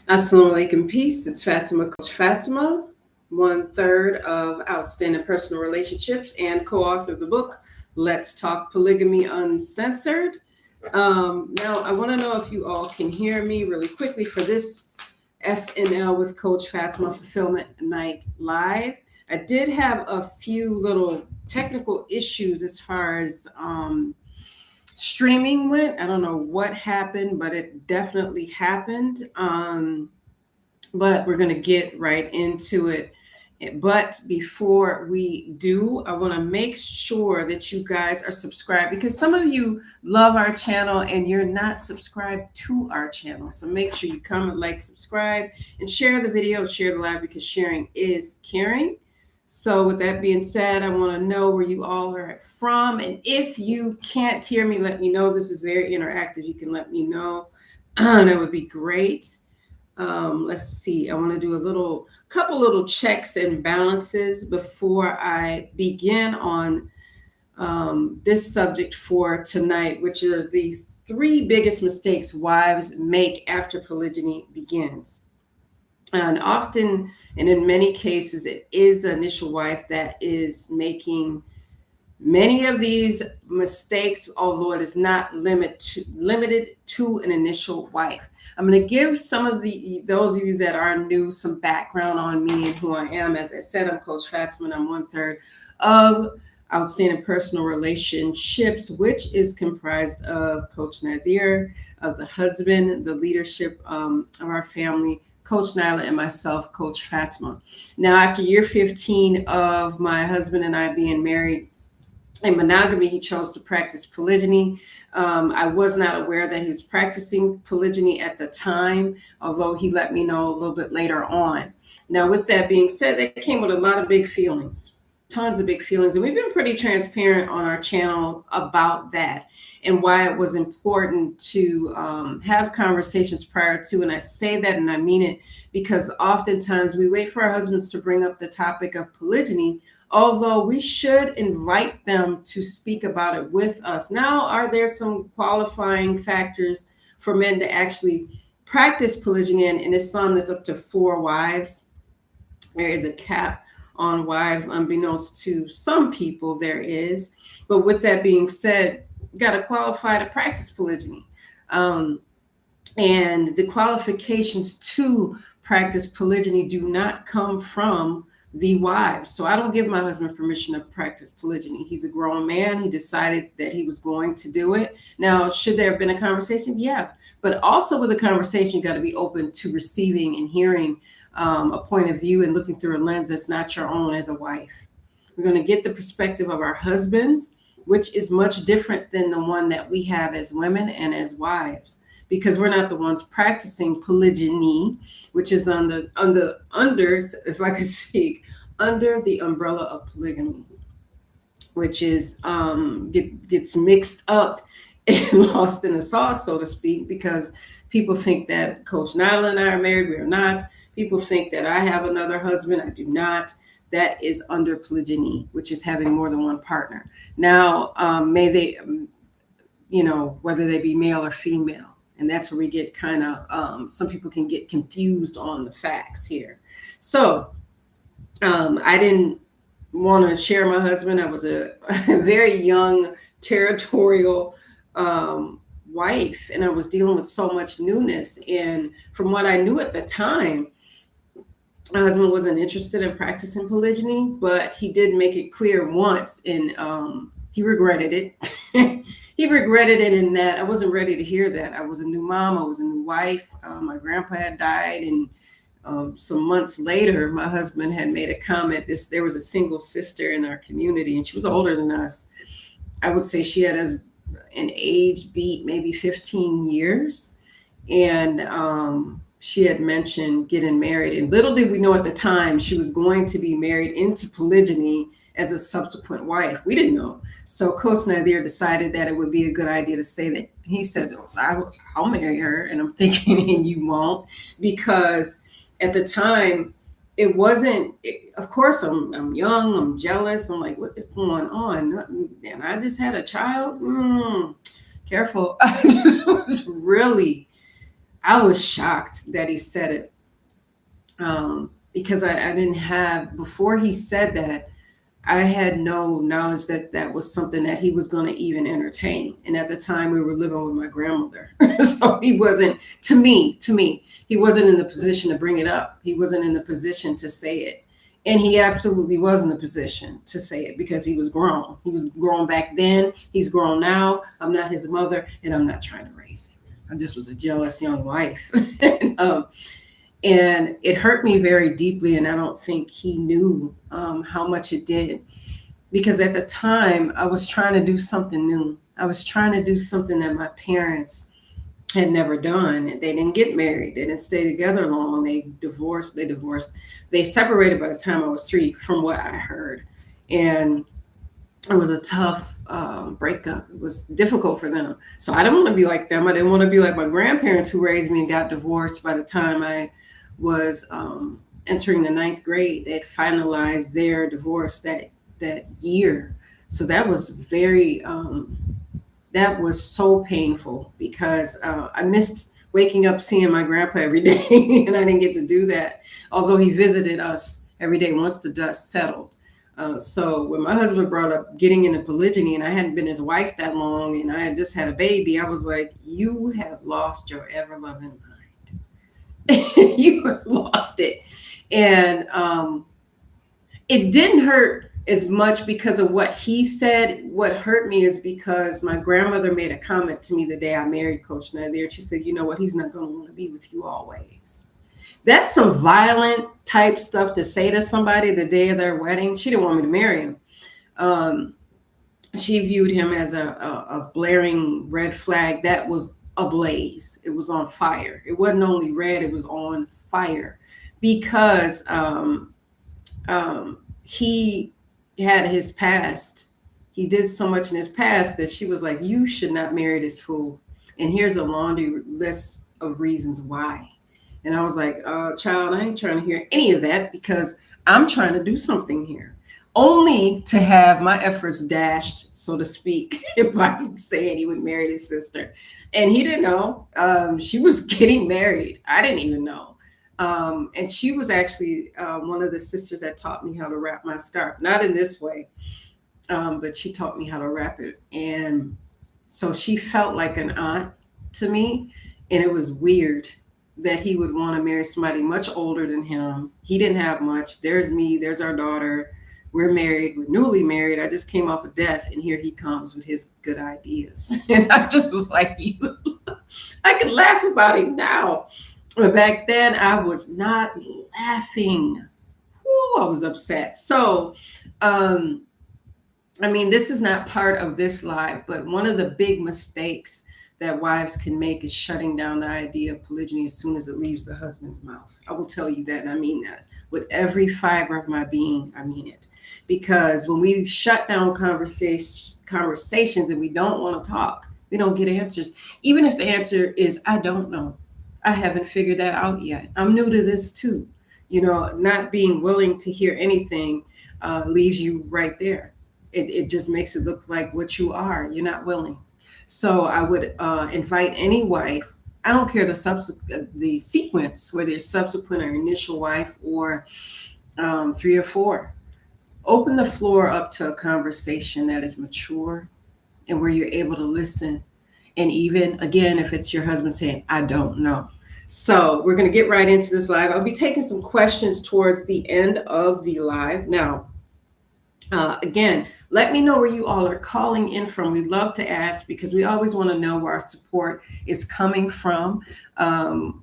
Assalamu alaikum, peace. It's Fatimah, Coach Fatimah, 1/3 of Outstanding Personal Relationships and co-author of the book, Let's Talk Polygamy Uncensored. Now, I want to know if you all can hear me really quickly for this FNL with Coach Fatimah Fulfillment Night Live. I did have a few little technical issues as far as streaming went. I don't know what happened, but it definitely happened. But we're going to get right into it. But before we do, I want to make sure that you guys are subscribed, because some of you love our channel and you're not subscribed to our channel. So make sure you comment, like, subscribe, and share the video, share the live, because sharing is caring. So with that being said, I want to know where you all are from. And if you can't hear me, let me know. This is very interactive. You can let me know. That would be great. Let's see. I want to do a couple little checks and balances before I begin on this subject for tonight, which are the 3 biggest mistakes wives make after polygyny begins. And often, and in many cases, it is the initial wife that is making many of these mistakes, although it is not limited to an initial wife. I'm going to give some of those of you that are new some background on me and who I am. As I said, I'm Coach Fatimah, and I'm 1/3 of Outstanding Personal Relationships, which is comprised of Coach Nazir, of the husband, the leadership of our family, Coach Nyla, and myself, Coach Fatimah. Now, after year 15 of my husband and I being married in monogamy, he chose to practice polygyny. I was not aware that he was practicing polygyny at the time, although he let me know a little bit later on. Now, with that being said, that came with a lot of big feelings, tons of big feelings. And we've been pretty transparent on our channel about that and why it was important to have conversations prior to. And I say that and I mean it, because oftentimes we wait for our husbands to bring up the topic of polygyny, although we should invite them to speak about it with us. Now, are there some qualifying factors for men to actually practice polygyny? In Islam, that's up to 4 wives. There is a cap on wives, unbeknownst to some people there is. But with that being said, you got to qualify to practice polygyny. And the qualifications to practice polygyny do not come from the wives. So I don't give my husband permission to practice polygyny. He's a grown man. He decided that he was going to do it. Now, should there have been a conversation? Yeah. But also with a conversation, you got to be open to receiving and hearing a point of view and looking through a lens that's not your own as a wife. We're going to get the perspective of our husbands, which is much different than the one that we have as women and as wives, because we're not the ones practicing polygyny, which is under, if I could speak, under the umbrella of polygamy, which is gets mixed up and lost in the sauce, so to speak, because people think that Coach Nyla and I are married. We are not. People think that I have another husband. I do not. That is under polygyny, which is having more than one partner. Now, may they, whether they be male or female. And that's where we get kind of, some people can get confused on the facts here. So I didn't want to share my husband. I was a very young, territorial wife, and I was dealing with so much newness. And from what I knew at the time, my husband wasn't interested in practicing polygyny, but he did make it clear once, and he regretted it. He regretted it in that I wasn't ready to hear that. I was a new mom. I was a new wife. My grandpa had died. And some months later, my husband had made a comment. There was a single sister in our community, and she was older than us. I would say she had us an age beat, maybe 15 years. And she had mentioned getting married. And little did we know at the time she was going to be married into polygyny as a subsequent wife. We didn't know. So Coach Nazir decided that it would be a good idea to say that. He said, I'll marry her. And I'm thinking, and you won't, because at the time it wasn't, of course, I'm young, I'm jealous. I'm like, what is going on? And I just had a child. Careful. I just was really, I was shocked that he said it, because I didn't have, before he said that, I had no knowledge that that was something that he was going to even entertain. And at the time, we were living with my grandmother, so he wasn't, to me, he wasn't in the position to bring it up. He wasn't in the position to say it, and he absolutely was in the position to say it because he was grown. He was grown back then. He's grown now. I'm not his mother, and I'm not trying to raise him. I just was a jealous young wife. And it hurt me very deeply, and I don't think he knew how much it did, because at the time I was trying to do something new. I was trying to do something that my parents had never done. They didn't get married, they didn't stay together long, they divorced, they separated by the time I was 3, from what I heard. And it was a tough breakup. It was difficult for them, so I didn't want to be like them. I didn't want to be like my grandparents, who raised me and got divorced by the time I was entering the 9th grade. They had finalized their divorce that year. So that was that was so painful, because I missed waking up seeing my grandpa every day, and I didn't get to do that, although he visited us every day once the dust settled. So when my husband brought up getting into polygyny, and I hadn't been his wife that long, and I had just had a baby, I was like, you have lost your ever loving mind. You have lost it. And it didn't hurt as much because of what he said. What hurt me is because my grandmother made a comment to me the day I married Coach Nyla. She said, you know what, he's not going to want to be with you always. That's some violent type stuff to say to somebody the day of their wedding. She didn't want me to marry him. She viewed him as a blaring red flag that was ablaze. It was on fire. It wasn't only red, it was on fire, because he had his past. He did so much in his past that she was like, you should not marry this fool. And here's a laundry list of reasons why. And I was like, child, I ain't trying to hear any of that, because I'm trying to do something here. Only to have my efforts dashed, so to speak, by saying he would marry his sister. And he didn't know. She was getting married. I didn't even know. And she was actually one of the sisters that taught me how to wrap my scarf. Not in this way, but she taught me how to wrap it. And so she felt like an aunt to me. And it was weird that he would want to marry somebody much older than him. He didn't have much. There's me. There's our daughter. We're married. We're newly married. I just came off of death, and here he comes with his good ideas. And I just was like, I can laugh about him now. But back then, I was not laughing. Ooh, I was upset. So, I mean, this is not part of this live, but one of the big mistakes that wives can make is shutting down the idea of polygyny as soon as it leaves the husband's mouth. I will tell you that, and I mean that. With every fiber of my being, I mean it. Because when we shut down conversations and we don't want to talk, we don't get answers. Even if the answer is, I don't know. I haven't figured that out yet. I'm new to this too. You know, not being willing to hear anything leaves you right there. It just makes it look like what you are. You're not willing. So I would invite any wife, I don't care the sequence, whether it's subsequent or initial wife or 3 or 4. Open the floor up to a conversation that is mature and where you're able to listen. And even, again, if it's your husband saying, I don't know. So we're going to get right into this live. I'll be taking some questions towards the end of the live. Now, again, let me know where you all are calling in from. We love to ask because we always want to know where our support is coming from.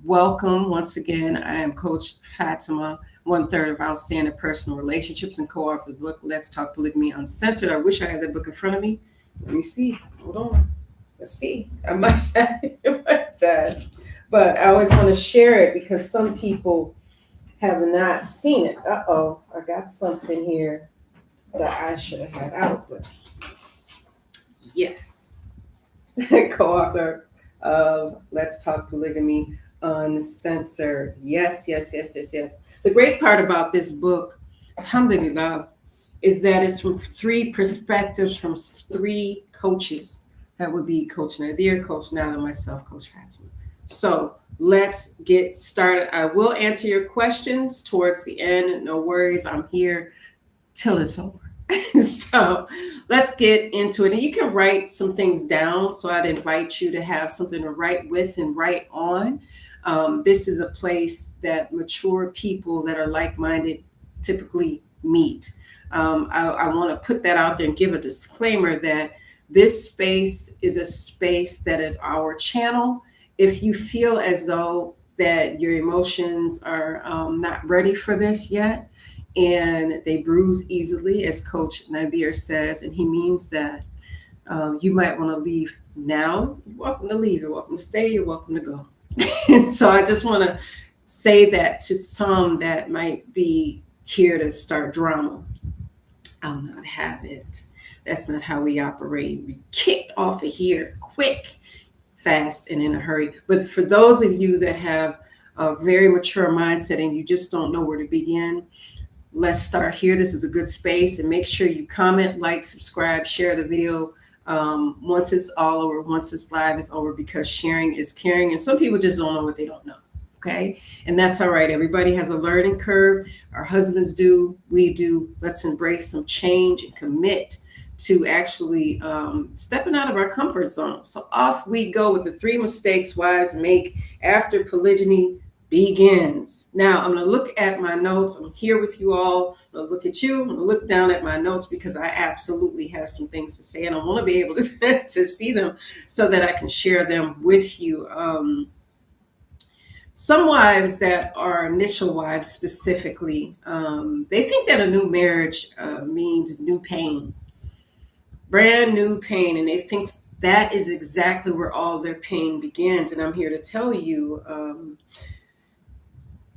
Welcome once again. I am Coach Fatimah, 1/3 of Outstanding Personal Relationships and co-author of the book, Let's Talk Polygamy Uncensored. I wish I had that book in front of me. Let me see. Hold on. Let's see. I might have it in my desk. But I always want to share it because some people have not seen it. Uh-oh. I got something here that I should have had out, but yes. Co-author of Let's Talk Polygamy Uncensored. Yes. The great part about this book, alhamdulillah, is that it's from 3 perspectives from 3 coaches. That would be Coach Nazir, Coach Nyla, and myself, Coach Fatimah. So let's get started. I will answer your questions towards the end. No worries. I'm here till it's over. So let's get into it. And you can write some things down. So I'd invite you to have something to write with and write on. This is a place that mature people that are like-minded typically meet. I want to put that out there and give a disclaimer that this space is a space that is our channel. If you feel as though that your emotions are not ready for this yet, and they bruise easily, as Coach Nazir says, and he means that you might want to leave now. You're welcome to leave. You're welcome to stay. You're welcome to go. And so I just want to say that to some that might be here to start drama. I'll not have it. That's not how we operate. We kicked off of here quick, fast, and in a hurry. But for those of you that have a very mature mindset and you just don't know where to begin, let's start here. This is a good space, and make sure you comment, like, subscribe, share the video once it's all over, once this live is over, because sharing is caring. And some people just don't know what they don't know. Okay. And that's all right. Everybody has a learning curve. Our husbands do. We do. Let's embrace some change and commit to actually stepping out of our comfort zone. So off we go with the 3 mistakes wives make after polygyny begins. Now I'm going to look at my notes. I'm here with you all. I'm going to look at you. I'm going to look down at my notes because I absolutely have some things to say, and I want to be able to see them so that I can share them with you. Some wives that are initial wives specifically, they think that a new marriage means new pain, brand new pain, and they think that is exactly where all their pain begins. And I'm here to tell you,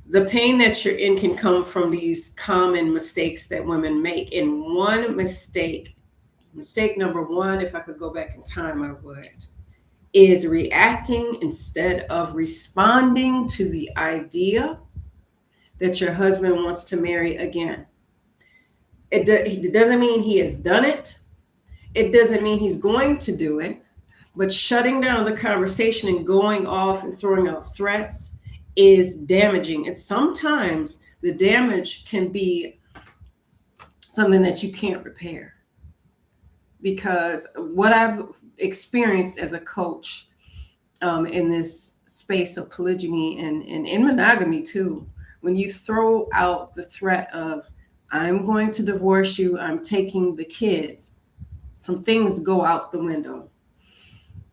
the pain that you're in can come from these common mistakes that women make. And one mistake number one, if I could go back in time, I would, is reacting instead of responding to the idea that your husband wants to marry again. It doesn't mean he has done it. It doesn't mean he's going to do it. But shutting down the conversation and going off and throwing out threats is damaging. And sometimes the damage can be something that you can't repair. Because what I've experienced as a coach in this space of polygyny and in monogamy too, when you throw out the threat of, I'm going to divorce you, I'm taking the kids, some things go out the window.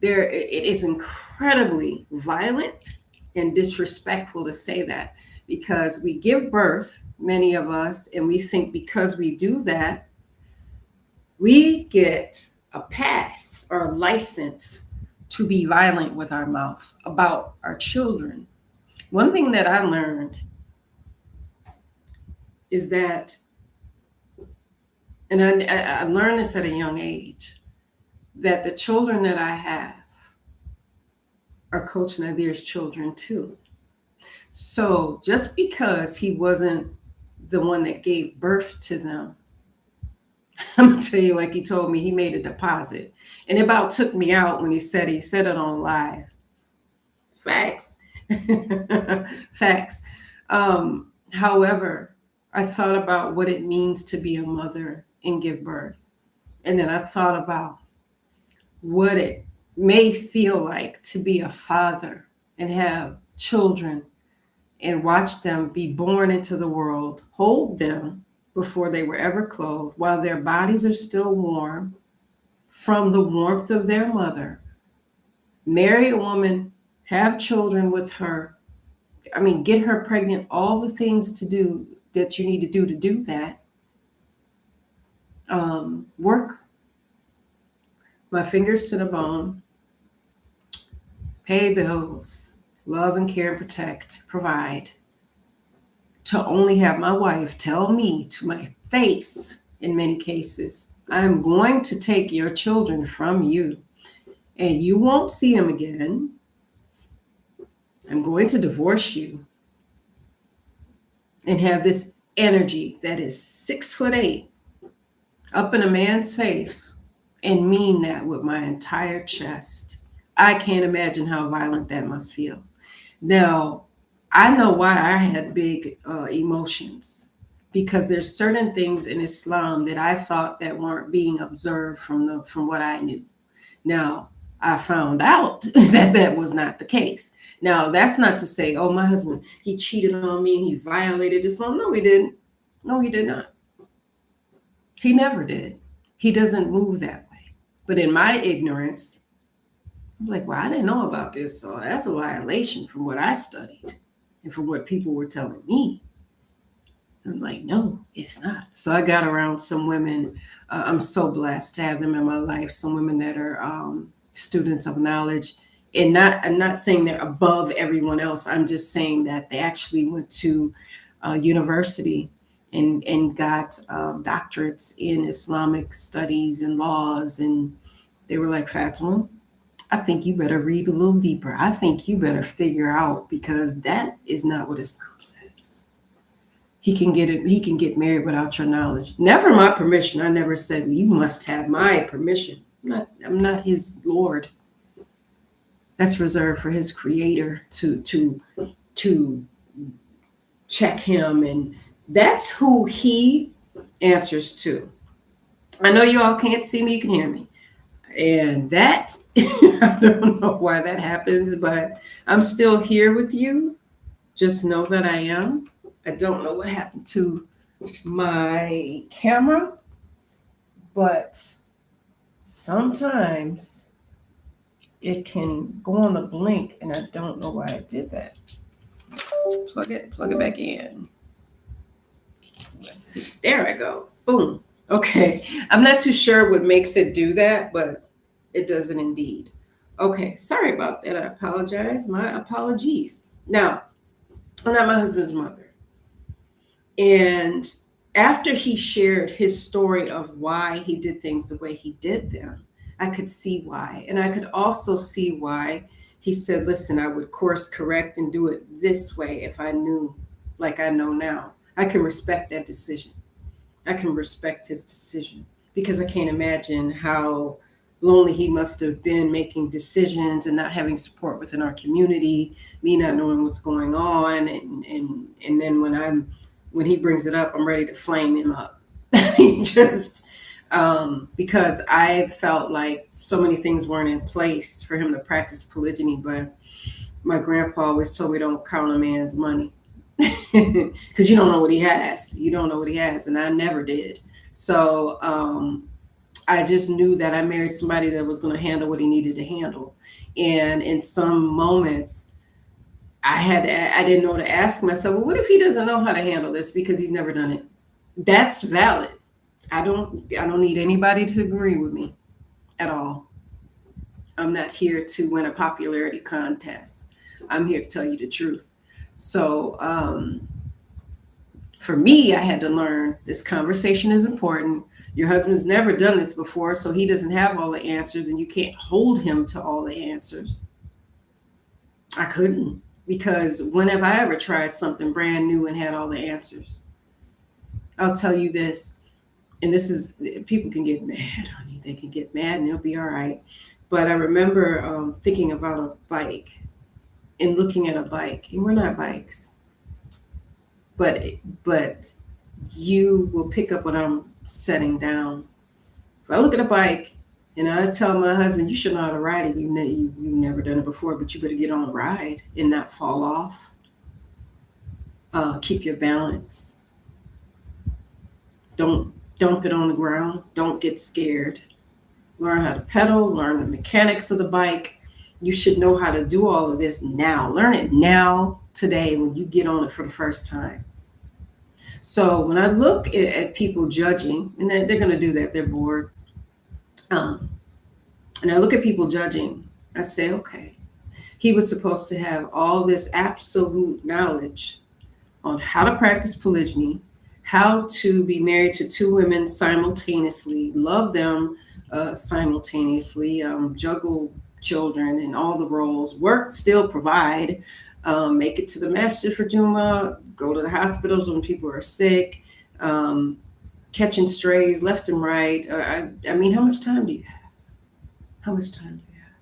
It is incredibly violent and disrespectful to say that, because we give birth, many of us, and we think because we do that, we get a pass or a license to be violent with our mouth about our children. One thing that I learned is that, and I learned this at a young age, that the children that I have are Coach Nazir's children too. So just because he wasn't the one that gave birth to them, I'm gonna tell you, like he told me, he made a deposit, and it about took me out when he said it on live. Facts. Facts. However, I thought about what it means to be a mother and give birth, and then I thought about what it may feel like to be a father and have children and watch them be born into the world, hold them before they were ever clothed, while their bodies are still warm from the warmth of their mother, marry a woman, have children with her, get her pregnant, all the things to do that you need to do that. Work my fingers to the bone, pay bills, love and care and protect, provide, to only have my wife tell me to my face, in many cases, I'm going to take your children from you and you won't see them again. I'm going to divorce you, and have this energy that is 6'8" up in a man's face and mean that with my entire chest. I can't imagine how violent that must feel. Now, I know why I had big emotions, because there's certain things in Islam that I thought that weren't being observed from what I knew. Now, I found out that that was not the case. Now, that's not to say, oh, my husband, he cheated on me and he violated Islam. No, he didn't. No, he did not. He never did. He doesn't move that way. But in my ignorance, I was like, well, I didn't know about this. So that's a violation from what I studied and from what people were telling me. I'm like, no, it's not. So I got around some women. I'm so blessed to have them in my life. Some women that are students of knowledge, and not. I'm not saying they're above everyone else. I'm just saying that they actually went to university and got doctorates in Islamic studies and laws, and they were like, Fatima, I think you better read a little deeper. I think you better figure out, because that is not what Islam says. He can get married without your knowledge. Never my permission. I never said, well, you must have my permission. I'm not his Lord. That's reserved for his creator to check him, and that's who he answers to. I know you all can't see me, you can hear me. And that I don't know why that happens, but I'm still here with you. Just know that I am. I don't know what happened to my camera, but sometimes it can go on the blink, and I don't know why I did that. Plug it back in. Let's see. There I go. Boom. Okay. I'm not too sure what makes it do that, but it does it indeed. Okay. Sorry about that. I apologize. My apologies. Now, I'm not my husband's mother. And after he shared his story of why he did things the way he did them, I could see why. And I could also see why he said, listen, I would course correct and do it this way if I knew like I know now. I can respect that decision. I can respect his decision, because I can't imagine how lonely he must have been making decisions and not having support within our community, me not knowing what's going on. And then when he brings it up, I'm ready to flame him up. Just because I felt like so many things weren't in place for him to practice polygyny. But my grandpa always told me, don't count a man's money, because you don't know what he has. You don't know what he has. And I never did. So I just knew that I married somebody that was going to handle what he needed to handle. And in some moments, I didn't know to ask myself, well, what if he doesn't know how to handle this because he's never done it? That's valid. I don't need anybody to agree with me at all. I'm not here to win a popularity contest. I'm here to tell you the truth. So for me, I had to learn this conversation is important. Your husband's never done this before, so he doesn't have all the answers, and you can't hold him to all the answers. I couldn't, because when have I ever tried something brand new and had all the answers? I'll tell you this, and this is, people can get mad, honey. They can get mad and they'll be all right. But I remember thinking about a bike and looking at a bike, and we're not bikes. But you will pick up what I'm setting down. If I look at a bike and I tell my husband, you should know how to ride it, you've never done it before, but you better get on a ride and not fall off. Keep your balance. Don't dump it on the ground. Don't get scared. Learn how to pedal, learn the mechanics of the bike. You should know how to do all of this now. Learn it now, today, when you get on it for the first time. So when I look at people judging, and they're going to do that, they're bored. And I look at people judging, I say, okay, he was supposed to have all this absolute knowledge on how to practice polygyny, how to be married to two women simultaneously, love them simultaneously, juggle children and all the roles, work, still provide, make it to the masjid for Juma, go to the hospitals when people are sick, catching strays left and right. I mean, how much time do you have? How much time do you have?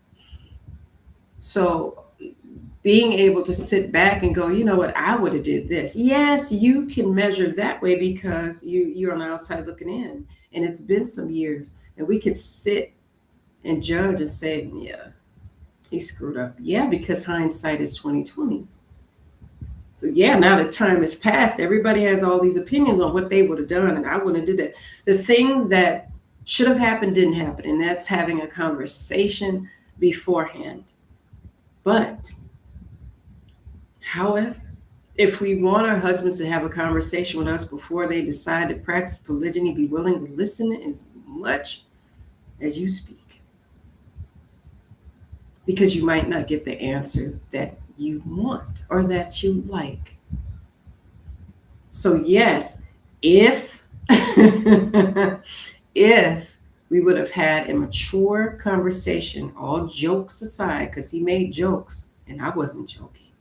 So being able to sit back and go, you know what, I would have did this. Yes, you can measure that way because you're on the outside looking in, and it's been some years, and we can sit and judge and say, yeah, he screwed up. Yeah, because hindsight is 2020. So yeah, now that time has passed, everybody has all these opinions on what they would have done, and I wouldn't have did that. The thing that should have happened didn't happen, and that's having a conversation beforehand. But, however, if we want our husbands to have a conversation with us before they decide to practice polygyny, be willing to listen as much as you speak, because you might not get the answer that you want or that you like. So yes, if if we would have had a mature conversation, all jokes aside, because he made jokes and I wasn't joking,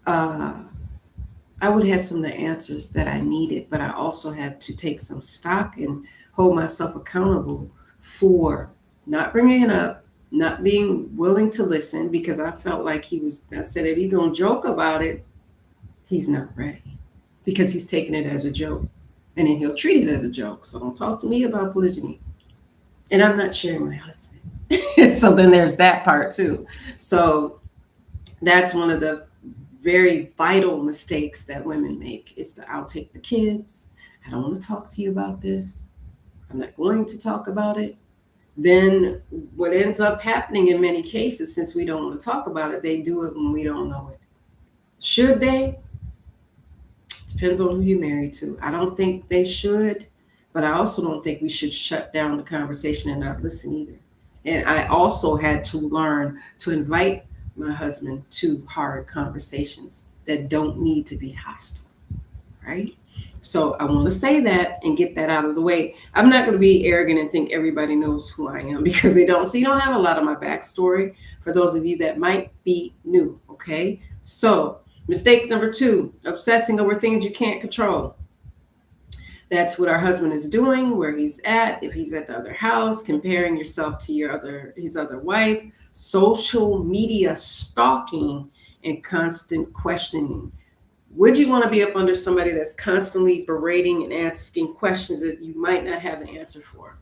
I would have some of the answers that I needed, but I also had to take some stock and hold myself accountable for not bringing it up, not being willing to listen, because I felt like I said, if he's going to joke about it, he's not ready, because he's taking it as a joke, and then he'll treat it as a joke. So don't talk to me about polygyny. And I'm not sharing my husband. So then there's that part too. So that's one of the very vital mistakes that women make, is to, I'll take the kids. I don't want to talk to you about this. I'm not going to talk about it. Then what ends up happening in many cases, since we don't want to talk about it, they do it when we don't know it. Should they? Depends on who you're married to. I don't think they should, but I also don't think we should shut down the conversation and not listen either. And I also had to learn to invite my husband to hard conversations that don't need to be hostile, right? So I want to say that and get that out of the way. I'm not going to be arrogant and think everybody knows who I am, because they don't. So you don't have a lot of my backstory for those of you that might be new, okay? So mistake number 2, obsessing over things you can't control. That's what our husband is doing, where he's at, if he's at the other house, comparing yourself to his other wife, social media stalking, and constant questioning. Would you want to be up under somebody that's constantly berating and asking questions that you might not have the answer for?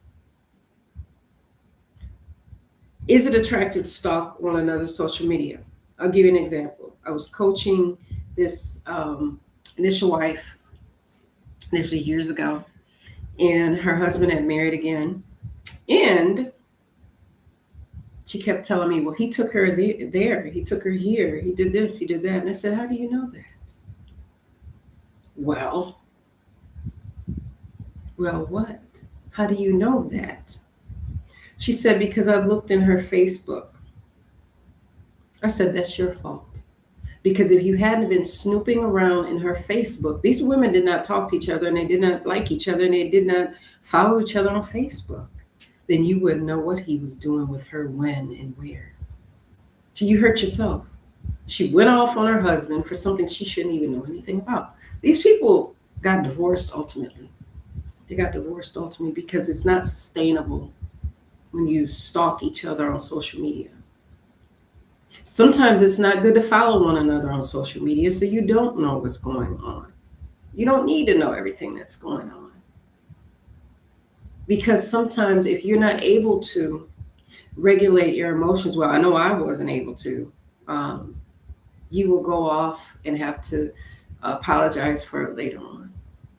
Is it attractive to stalk one another's social media? I'll give you an example. I was coaching this initial wife. This was years ago, and her husband had married again, and she kept telling me, well, he took her there, he took her here, he did this, he did that. And I said, how do you know that? Well, what? How do you know that? She said, because I looked in her Facebook. I said, that's your fault. Because if you hadn't been snooping around in her Facebook, these women did not talk to each other, and they did not like each other, and they did not follow each other on Facebook, then you wouldn't know what he was doing with her, when and where. So you hurt yourself. She went off on her husband for something she shouldn't even know anything about. These people got divorced ultimately. They got divorced ultimately because it's not sustainable when you stalk each other on social media. Sometimes it's not good to follow one another on social media, so you don't know what's going on. You don't need to know everything that's going on. Because sometimes if you're not able to regulate your emotions well, I know I wasn't able to, you will go off and have to apologize for it later on,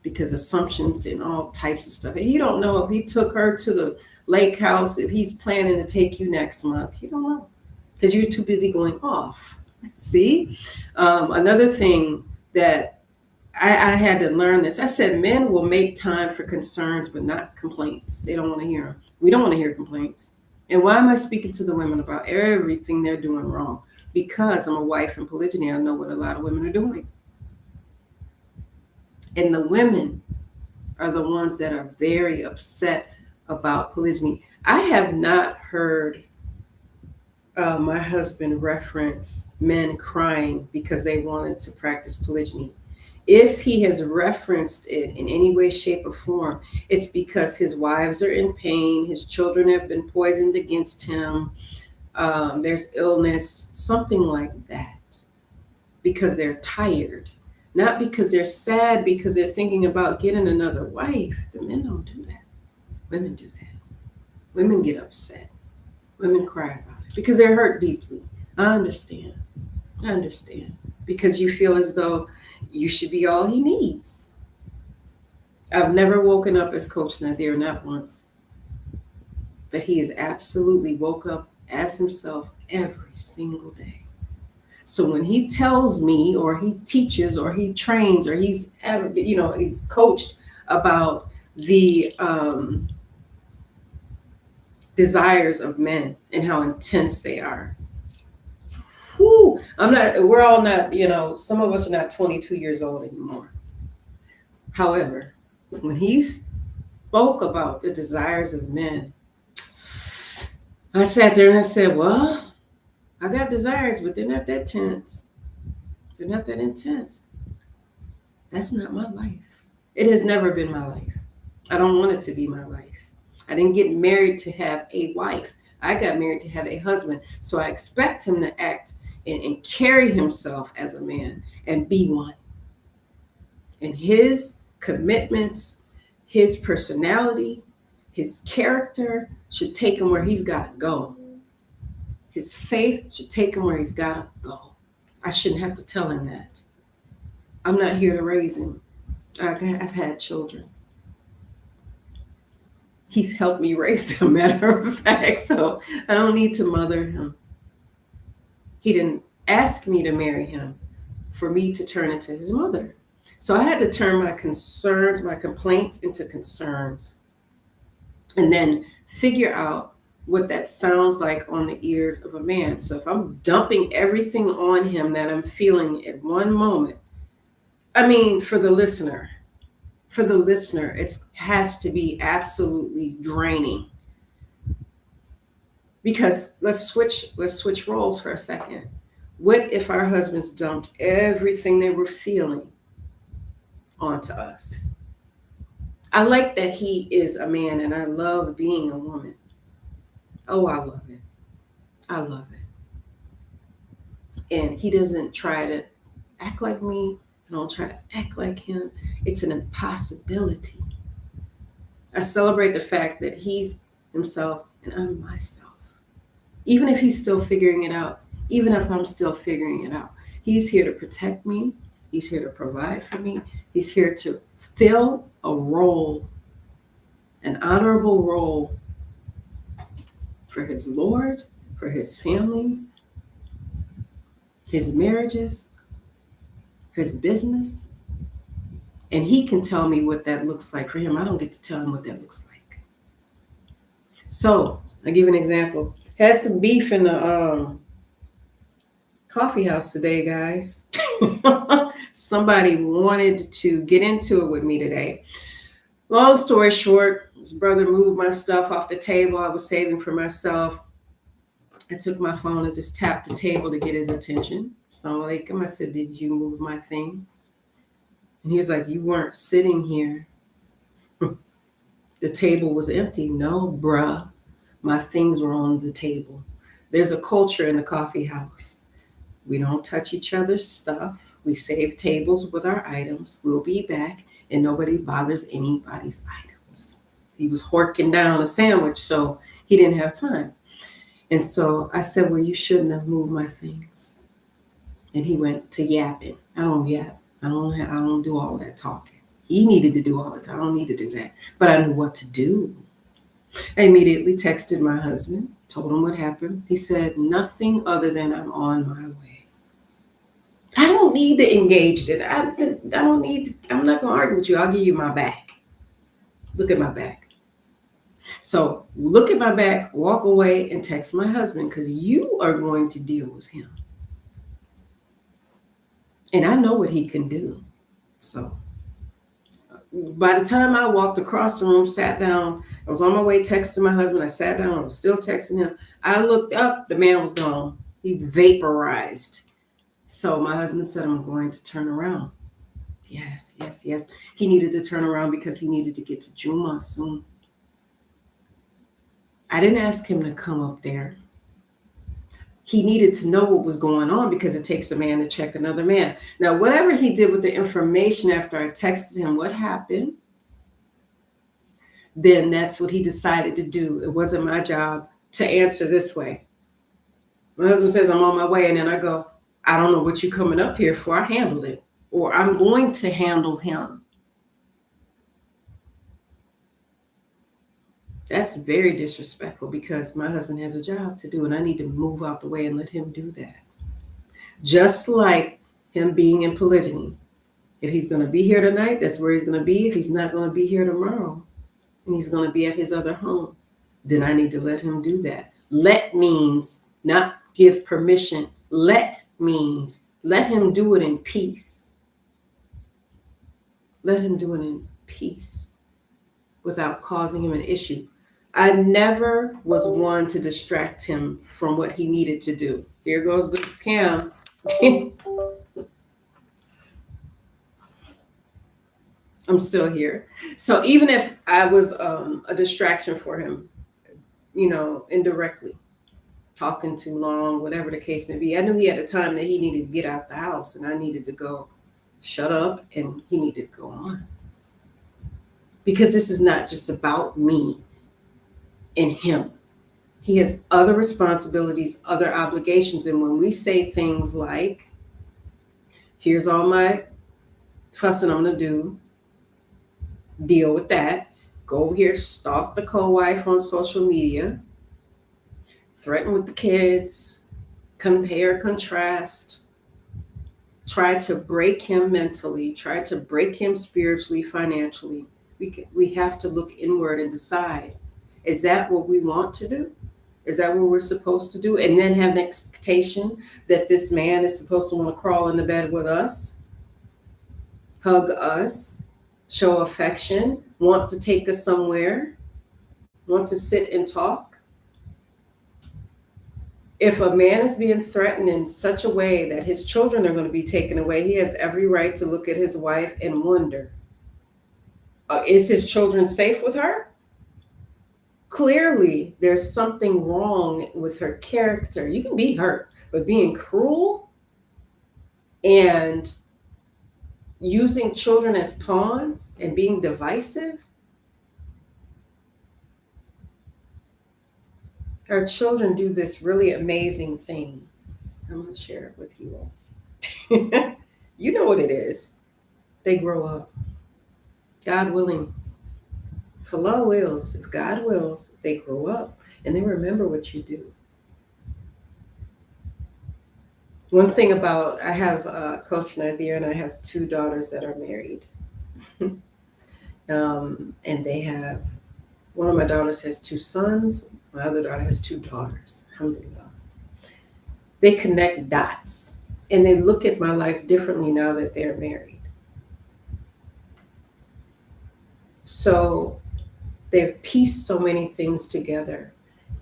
because assumptions and all types of stuff. And you don't know if he took her to the lake house, if he's planning to take you next month. You don't know, because you're too busy going off. See? Another thing that I had to learn this. I said men will make time for concerns, but not complaints. They don't want to hear them. We don't want to hear complaints. And why am I speaking to the women about everything they're doing wrong? Because I'm a wife in polygyny. I know what a lot of women are doing. And the women are the ones that are very upset about polygyny. I have not heard my husband reference men crying because they wanted to practice polygyny. If he has referenced it in any way, shape, or form, it's because his wives are in pain, his children have been poisoned against him, there's illness, something like that, because they're tired, not because they're sad, because they're thinking about getting another wife. The men don't do that. Women do that. Women get upset. Women cry about it because they're hurt deeply. I understand. I understand. Because you feel as though you should be all he needs. I've never woken up as Coach Nazir, not once. But he has absolutely woke up as himself every single day. So when he tells me, or he teaches, or he trains, or he's he's coached about the desires of men and how intense they are. Whew, we're all not, some of us are not 22 years old anymore. However, when he spoke about the desires of men, I sat there and I said, well, I got desires, but they're not that tense. They're not that intense. That's not my life. It has never been my life. I don't want it to be my life. I didn't get married to have a wife. I got married to have a husband. So I expect him to act and carry himself as a man and be one. And his commitments, his personality, his character should take him where he's got to go. His faith should take him where he's got to go. I shouldn't have to tell him that. I'm not here to raise him. I've had children. He's helped me raise them, matter of fact, so I don't need to mother him. He didn't ask me to marry him for me to turn into his mother. So I had to turn my concerns, my complaints into concerns, and then figure out what that sounds like on the ears of a man. So if I'm dumping everything on him that I'm feeling at one moment, for the listener, it has to be absolutely draining. Because let's switch roles for a second. What if our husbands dumped everything they were feeling onto us? I like that he is a man, and I love being a woman. Oh, I love it. I love it. And he doesn't try to act like me. I don't try to act like him. It's an impossibility. I celebrate the fact that he's himself and I'm myself. Even if he's still figuring it out, even if I'm still figuring it out, he's here to protect me. He's here to provide for me. He's here to fill a role, an honorable role for his Lord, for his family, his marriages, his business. And he can tell me what that looks like for him. I don't get to tell him what that looks like. So I'll give an example. Had some beef in the coffee house today, guys. Somebody wanted to get into it with me today. Long story short, his brother moved my stuff off the table I was saving for myself. I took my phone and just tapped the table to get his attention. So I said, did you move my things? And he was like, you weren't sitting here. The table was empty. No, bruh. My things were on the table. There's a culture in the coffee house. We don't touch each other's stuff. We save tables with our items. We'll be back, and nobody bothers anybody's items. He was horking down a sandwich, so he didn't have time. And so I said, well, you shouldn't have moved my things. And he went to yapping. I don't yap. I don't do all that talking. He needed to do all that. I don't need to do that. But I knew what to do. I immediately texted my husband, told him what happened. He said nothing other than I'm on my way. I don't need to engage in it. I don't need to. I'm not going to argue with you. I'll give you my back. Look at my back. So look at my back, walk away, and text my husband, because you are going to deal with him. And I know what he can do. So by the time I walked across the room, sat down, I was on my way texting my husband. I sat down, I was still texting him. I looked up, the man was gone. He vaporized. So my husband said, I'm going to turn around. Yes. He needed to turn around because he needed to get to Juma soon. I didn't ask him to come up there. He needed to know what was going on because it takes a man to check another man. Now, whatever he did with the information after I texted him what happened, then that's what he decided to do. It wasn't my job to answer this way. My husband says, I'm on my way. And then I go, I don't know what you're coming up here for. I handled it. Or I'm going to handle him. That's very disrespectful because my husband has a job to do and I need to move out the way and let him do that. Just like him being in polygyny. If he's going to be here tonight, that's where he's going to be. If he's not going to be here tomorrow and he's going to be at his other home, then I need to let him do that. Let means not give permission. Let means let him do it in peace. Let him do it in peace without causing him an issue. I never was one to distract him from what he needed to do. Here goes the cam. I'm still here. So even if I was a distraction for him, indirectly, talking too long, whatever the case may be, I knew he had a time that he needed to get out the house and I needed to go shut up and he needed to go on. Because this is not just about me and him. He has other responsibilities, other obligations. And when we say things like, here's all my fussing I'm going to do, deal with that, go over here, stalk the co-wife on social media, threaten with the kids, compare, contrast, try to break him mentally, try to break him spiritually, financially. We have to look inward and decide, is that what we want to do? Is that what we're supposed to do? And then have an expectation that this man is supposed to want to crawl into bed with us, hug us, show affection, want to take us somewhere, want to sit and talk. If a man is being threatened in such a way that his children are going to be taken away, he has every right to look at his wife and wonder, is his children safe with her? Clearly, there's something wrong with her character. You can be hurt, but being cruel and using children as pawns and being divisive, our children do this really amazing thing. I'm going to share it with you all. You know what it is. They grow up. God willing. If Allah wills, if God wills, they grow up and they remember what you do. One thing about, I have Coach Nazir and I have 2 daughters that are married. And they have, one of my daughters has 2 sons. My other daughter has 2 daughters. Alhamdulillah. They connect dots and they look at my life differently now that they're married. So they've pieced so many things together.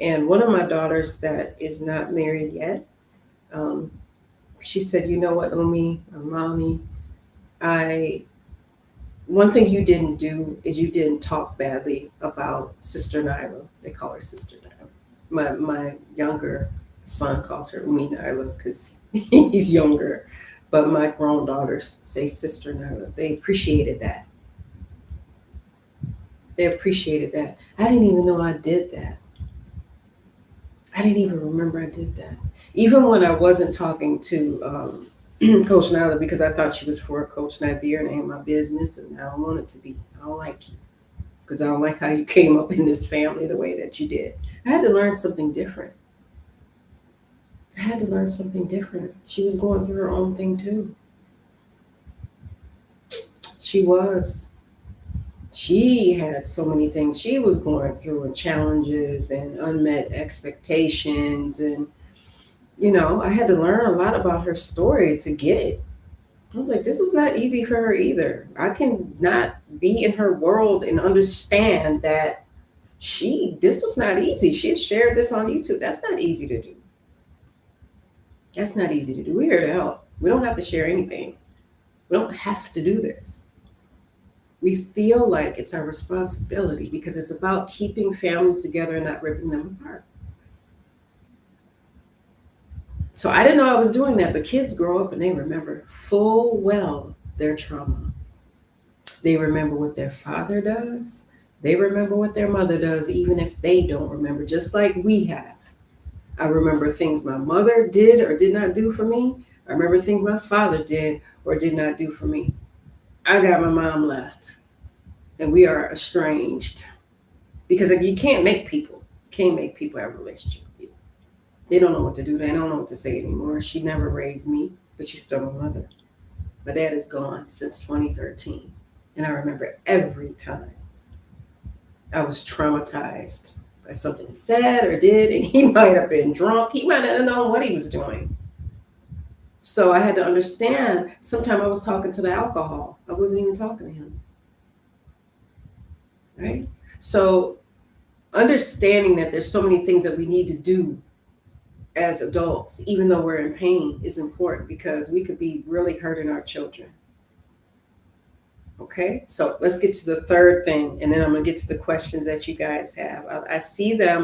And one of my daughters that is not married yet, she said, you know what, Umi, or Mommy, one thing you didn't do is you didn't talk badly about Sister Nyla. They call her Sister Nyla. My younger son calls her Umi Nyla because he's younger. But my grown daughters say Sister Nyla. They appreciated that. They appreciated that. I didn't even know I did that. I didn't even remember I did that. Even when I wasn't talking to Coach Nyla because I thought she was for Coach Nazir and ain't my business and I don't want it to be. I don't like you because I don't like how you came up in this family the way that you did. I had to learn something different. She was going through her own thing too. She had so many things she was going through and challenges and unmet expectations. And, I had to learn a lot about her story to get it. I was like, this was not easy for her either. I can not be in her world and understand that this was not easy. She shared this on YouTube. That's not easy to do. We're here to help. We don't have to share anything. We don't have to do this. We feel like it's our responsibility because it's about keeping families together and not ripping them apart. So I didn't know I was doing that, but kids grow up and they remember full well their trauma. They remember what their father does. They remember what their mother does, even if they don't remember, just like we have. I remember things my mother did or did not do for me. I remember things my father did or did not do for me. I got my mom left, and we are estranged because you can't make people. You can't make people have a relationship with you. They don't know what to do. They don't know what to say anymore. She never raised me, but she's still my mother. My dad is gone since 2013, and I remember every time I was traumatized by something he said or did, and he might have been drunk. He might not have known what he was doing. So I had to understand, sometimes I was talking to the alcohol. I wasn't even talking to him. Right? So understanding that there's so many things that we need to do as adults, even though we're in pain, is important because we could be really hurting our children. Okay, so let's get to the third thing, and then I'm going to get to the questions that you guys have. I see them.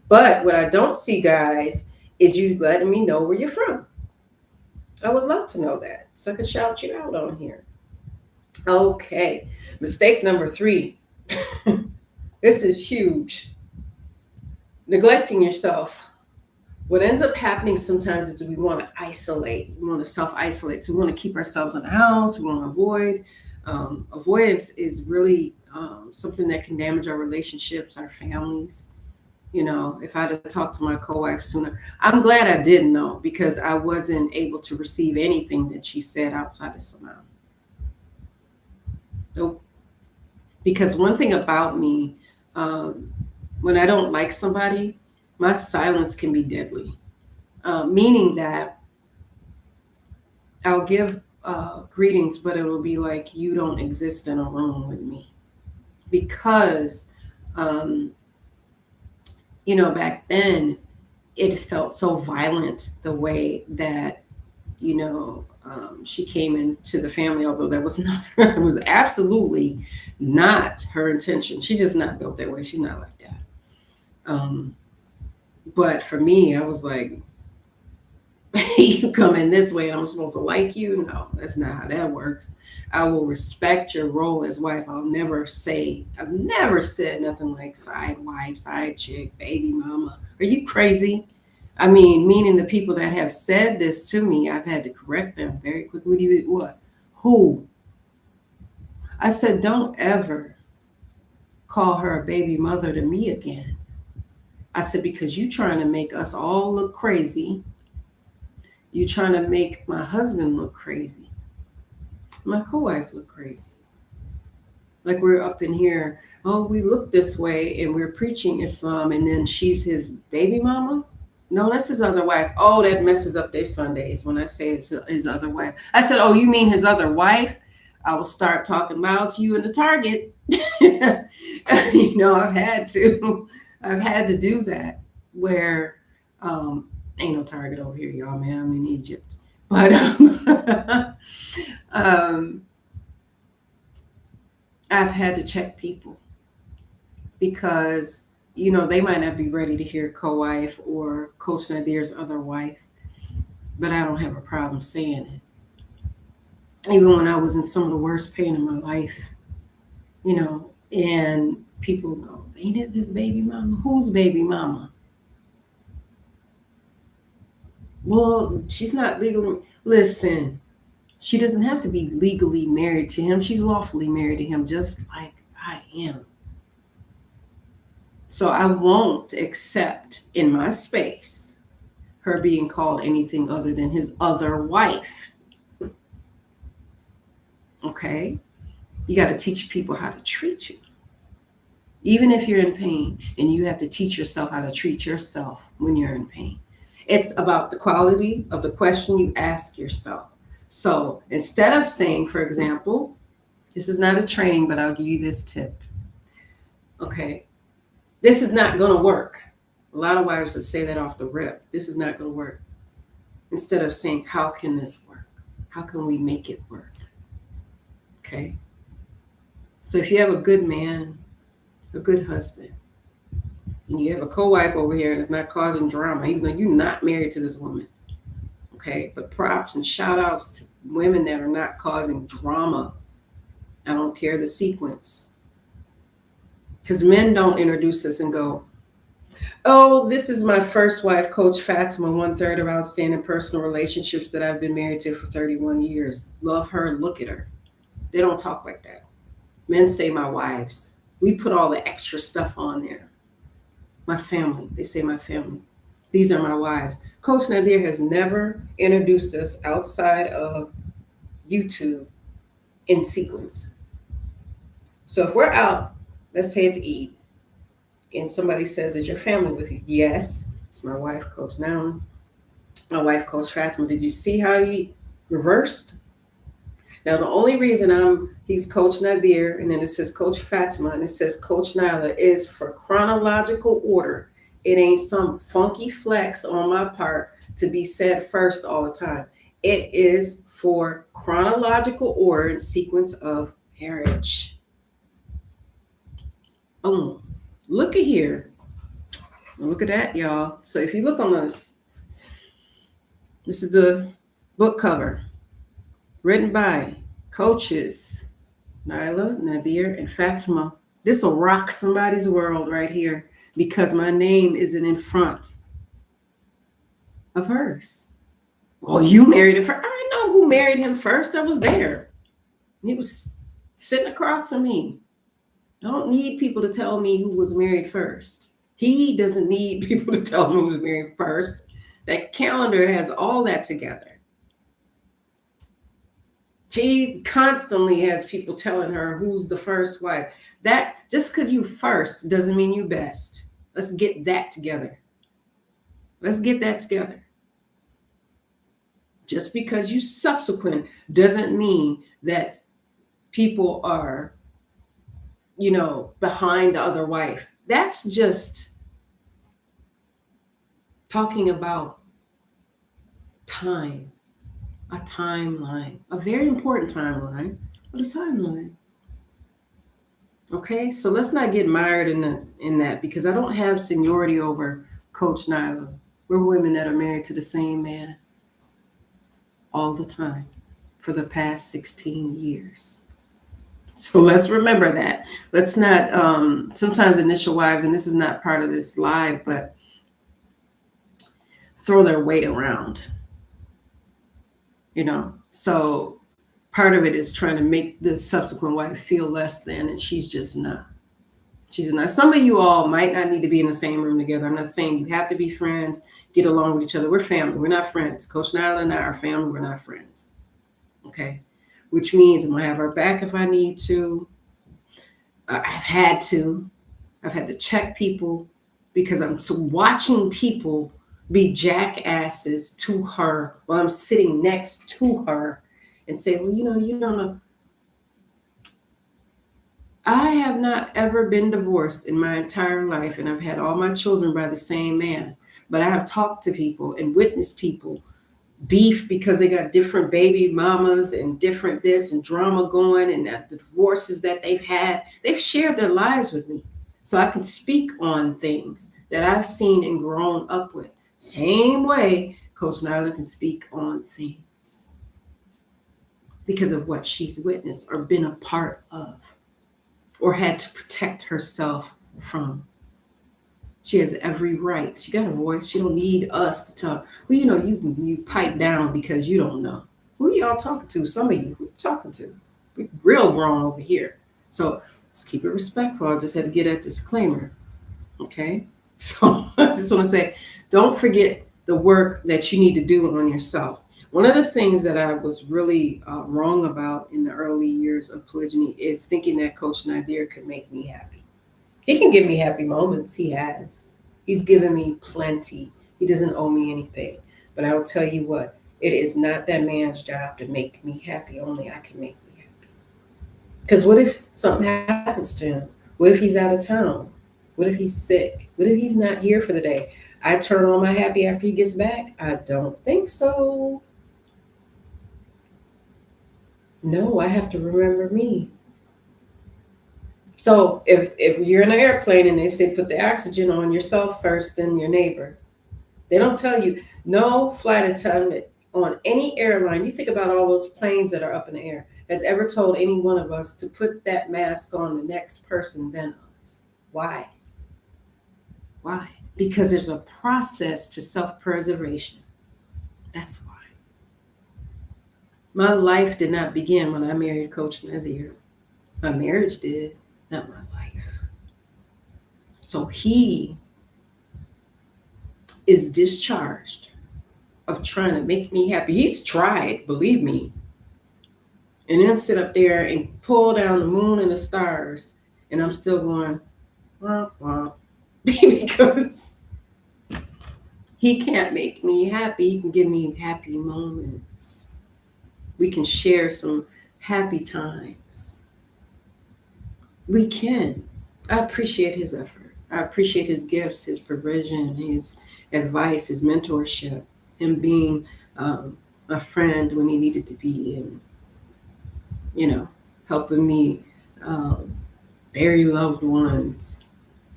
But what I don't see, guys, is you letting me know where you're from. I would love to know that, so I could shout you out on here. Okay, mistake number 3. This is huge. Neglecting yourself. What ends up happening sometimes is we want to isolate. We want to self-isolate. So we want to keep ourselves in the house. We want to avoid. Avoidance is really something that can damage our relationships, our families. You know, if I had talked to my co-wife sooner, I'm glad I didn't know, because I wasn't able to receive anything that she said outside of Salam. Nope. Because one thing about me, when I don't like somebody, my silence can be deadly. Meaning that I'll give greetings, but it'll be like you don't exist in a room with me. Because, back then it felt so violent the way that, she came into the family, although that was not her. It was absolutely not her intention. She's just not built that way. She's not like that. But for me, I was like, you come in this way and I'm supposed to like you? No, that's not how that works. I will respect your role as wife. I've never said nothing like side wife, side chick, baby mama. Are you crazy? I mean, meaning the people that have said this to me, I've had to correct them very quickly. What? Who? I said, don't ever call her a baby mother to me again. I said, because you trying to make us all look crazy. You trying to make my husband look crazy. My co-wife look crazy. Like we're up in here, oh, we look this way and we're preaching Islam, and then she's his baby mama? No, that's his other wife. Oh, that messes up their Sundays when I say it's his other wife. I said, oh, you mean his other wife? I will start talking about you in the Target. I've had to do that, where ain't no Target over here, y'all, man. I'm in Egypt. But I've had to check people because, they might not be ready to hear co-wife or Coach Nazir's other wife, but I don't have a problem saying it. Even when I was in some of the worst pain in my life, and people know, ain't it his baby mama? Whose baby mama? Well, she's not legally. Listen, she doesn't have to be legally married to him. She's lawfully married to him, just like I am. So I won't accept in my space her being called anything other than his other wife. Okay? You got to teach people how to treat you. Even if you're in pain, and you have to teach yourself how to treat yourself when you're in pain. It's about the quality of the question you ask yourself. So instead of saying, for example, this is not a training, but I'll give you this tip. Okay, this is not going to work. A lot of wives would say that off the rip. This is not going to work. Instead of saying, how can this work? How can we make it work? Okay. So if you have a good man, a good husband, and you have a co-wife over here that's not causing drama, even though you're not married to this woman, Okay, but props and shout outs to women that are not causing drama. I don't care the sequence. Because men don't introduce us and go, oh, this is my first wife, Coach Fatimah, 1/3 of outstanding personal relationships that I've been married to for 31 years. Love her and look at her. They don't talk like that. Men say my wives. We put all the extra stuff on there. My family. They say my family. These are my wives. Coach Nazir has never introduced us outside of YouTube in sequence. So if we're out, let's say it's Eid, and somebody says, is your family with you? Yes, it's my wife, Coach Nyla. My wife, Coach Fatimah. Did you see how he reversed? Now, the only reason he's Coach Nazir, and then it says Coach Fatimah, and it says Coach Nyla, is for chronological order. It ain't some funky flex on my part to be said first all the time. It is for chronological order and sequence of marriage. Boom. Look at here. Look at that, y'all. So if you look on this is the book cover written by coaches Nyla, Nazir, and Fatimah. This will rock somebody's world right here because my name isn't in front of hers. Well, you married him first. I know who married him first. I was there. He was sitting across from me. I don't need people to tell me who was married first. He doesn't need people to tell him who was married first. That calendar has all that together. She constantly has people telling her who's the first wife. That just because you first doesn't mean you best. Let's get that together. Let's get that together. Just because you subsequent doesn't mean that people are, behind the other wife. That's just talking about time, a timeline, a very important timeline, but a timeline. Okay, so let's not get mired in that because I don't have seniority over Coach Nyla. We're women that are married to the same man all the time for the past 16 years. So let's remember that. Let's not, sometimes initial wives, and this is not part of this live, but throw their weight around, So part of it is trying to make the subsequent wife feel less than, and she's just not. She's not. Some of you all might not need to be in the same room together. I'm not saying you have to be friends, get along with each other. We're family. We're not friends. Coach Nyla and I are family. We're not friends. Okay? Which means I'm going to have her back if I need to. I've had to check people because I'm watching people be jackasses to her while I'm sitting next to her and say, well, you don't know. I have not ever been divorced in my entire life, and I've had all my children by the same man. But I have talked to people and witnessed people beef because they got different baby mamas and different this and drama going and the divorces that they've had. They've shared their lives with me. So I can speak on things that I've seen and grown up with. Same way Coach Nyla can speak on things because of what she's witnessed or been a part of or had to protect herself from. She has every right. She got a voice. She don't need us to tell. Well, you pipe down because you don't know. Who y'all talking to? Some of you, who you talking to? We're real grown over here. So let's keep it respectful. I just had to get that disclaimer. Okay? So I just want to say, don't forget the work that you need to do on yourself. One of the things that I was really wrong about in the early years of polygyny is thinking that Coach Nazir could make me happy. He can give me happy moments. He has. He's given me plenty. He doesn't owe me anything. But I will tell you what, it is not that man's job to make me happy. Only I can make me happy. Because what if something happens to him? What if he's out of town? What if he's sick? What if he's not here for the day? I turn on my happy after he gets back? I don't think so. No, I have to remember me. So if you're in an airplane and they say put the oxygen on yourself first, then your neighbor, they don't tell you no flight attendant on any airline, you think about all those planes that are up in the air, has ever told any one of us to put that mask on the next person than us. Why? Why? Because there's a process to self-preservation. That's why. My life did not begin when I married Coach Nazir. My marriage did, not my life. So he is discharged of trying to make me happy. He's tried, believe me, and then sit up there and pull down the moon and the stars, and I'm still going, wah, wah, because he can't make me happy. He can give me happy moments. We can share some happy times. We can. I appreciate his effort. I appreciate his gifts, his provision, his advice, his mentorship, him being a friend when he needed to be, and helping me bury loved ones,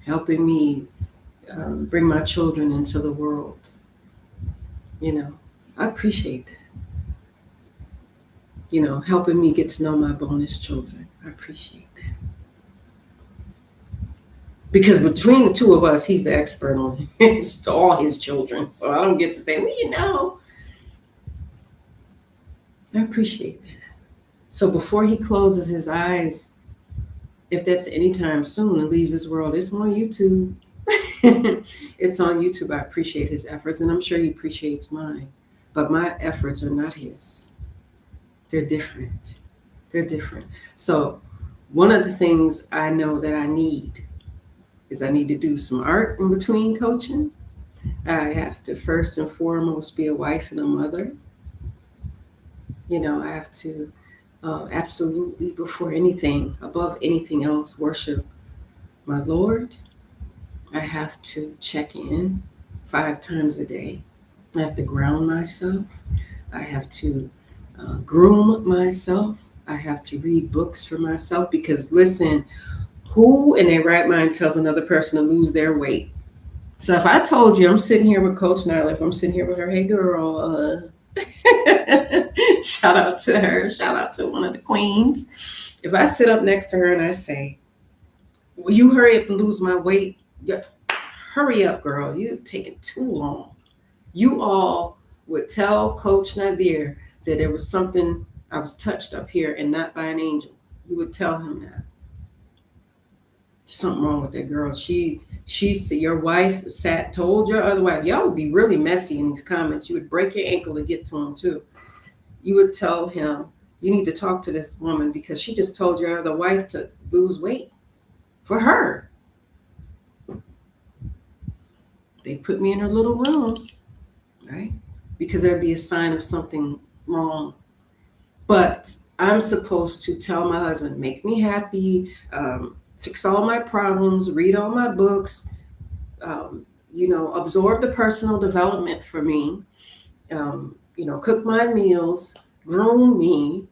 helping me bring my children into the world. I appreciate that. Helping me get to know my bonus children. I appreciate that. Because between the two of us, he's the expert on all his children. So I don't get to say, well, I appreciate that. So before he closes his eyes, if that's anytime soon and leaves this world, it's on YouTube. It's on YouTube. I appreciate his efforts, and I'm sure he appreciates mine. But my efforts are not his. They're different. They're different. So one of the things I know that I need is I need to do some art in between coaching. I have to first and foremost be a wife and a mother. I have to absolutely, before anything, above anything else, worship my Lord. I have to check in 5 times a day. I have to ground myself. I have to groom myself. I have to read books for myself, because listen, who in their right mind tells another person to lose their weight? So if I told you I'm sitting here with Coach Nyla, if I'm sitting here with her, hey girl, shout out to her, shout out to one of the queens. If I sit up next to her and I say, will you hurry up and lose my weight? Yeah, hurry up, girl, you're taking too long. You all would tell Coach Nazir that there was something, I was touched up here and not by an angel. You would tell him that. There's something wrong with that girl. She's your wife told your other wife. Y'all would be really messy in these comments. You would break your ankle to get to him too. You would tell him, you need to talk to this woman because she just told your other wife to lose weight for her. They put me in her little room, right? Because there'd be a sign of something wrong. But I'm supposed to tell my husband, make me happy, fix all my problems, read all my books, absorb the personal development for me, cook my meals, groom me,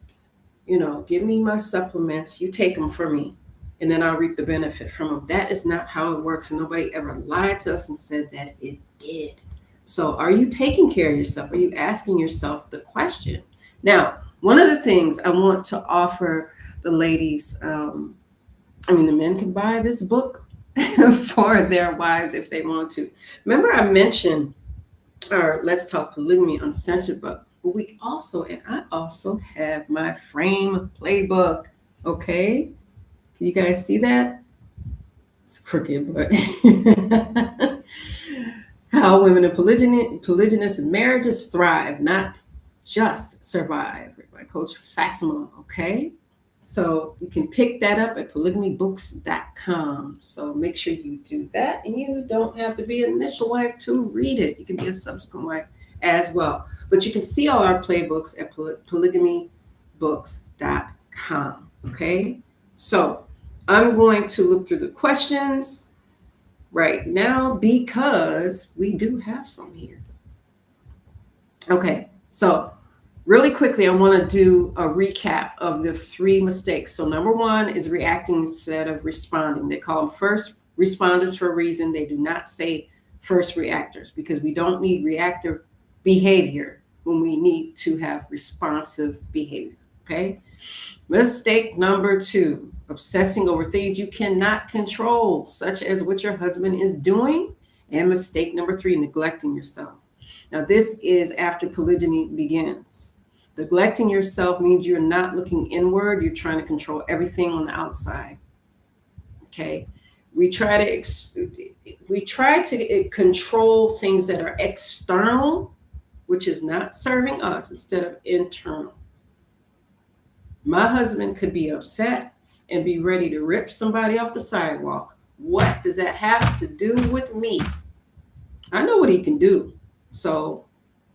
give me my supplements, you take them for me, and then I'll reap the benefit from them. That is not how it works, and nobody ever lied to us and said that it did. So are you taking care of yourself? Are you asking yourself the question? Now, one of the things I want to offer the ladies, the men can buy this book for their wives if they want to. Remember I mentioned our Let's Talk Polygamy Uncensored book. But I also have my frame playbook. Okay? Can you guys see that? It's crooked, but how women in polygynous marriages thrive, not just survive, by Coach Fatimah. Okay? So you can pick that up at polygamybooks.com. So make sure you do that. And you don't have to be an initial wife to read it. You can be a subsequent wife as well. But you can see all our playbooks at polygamybooks.com. Okay? So I'm going to look through the questions right now because we do have some here. Okay. So really quickly, I want to do a recap of the 3 mistakes. So number 1 is reacting instead of responding. They call them first responders for a reason. They do not say first reactors because we don't need reactive behavior when we need to have responsive behavior. Okay. Mistake number 2, obsessing over things you cannot control, such as what your husband is doing. And mistake number 3, neglecting yourself. Now, this is after polygyny begins. Neglecting yourself means you're not looking inward. You're trying to control everything on the outside. Okay. We try to control things that are external, which is not serving us, instead of internal. My husband could be upset and be ready to rip somebody off the sidewalk. What does that have to do with me? I know what he can do. So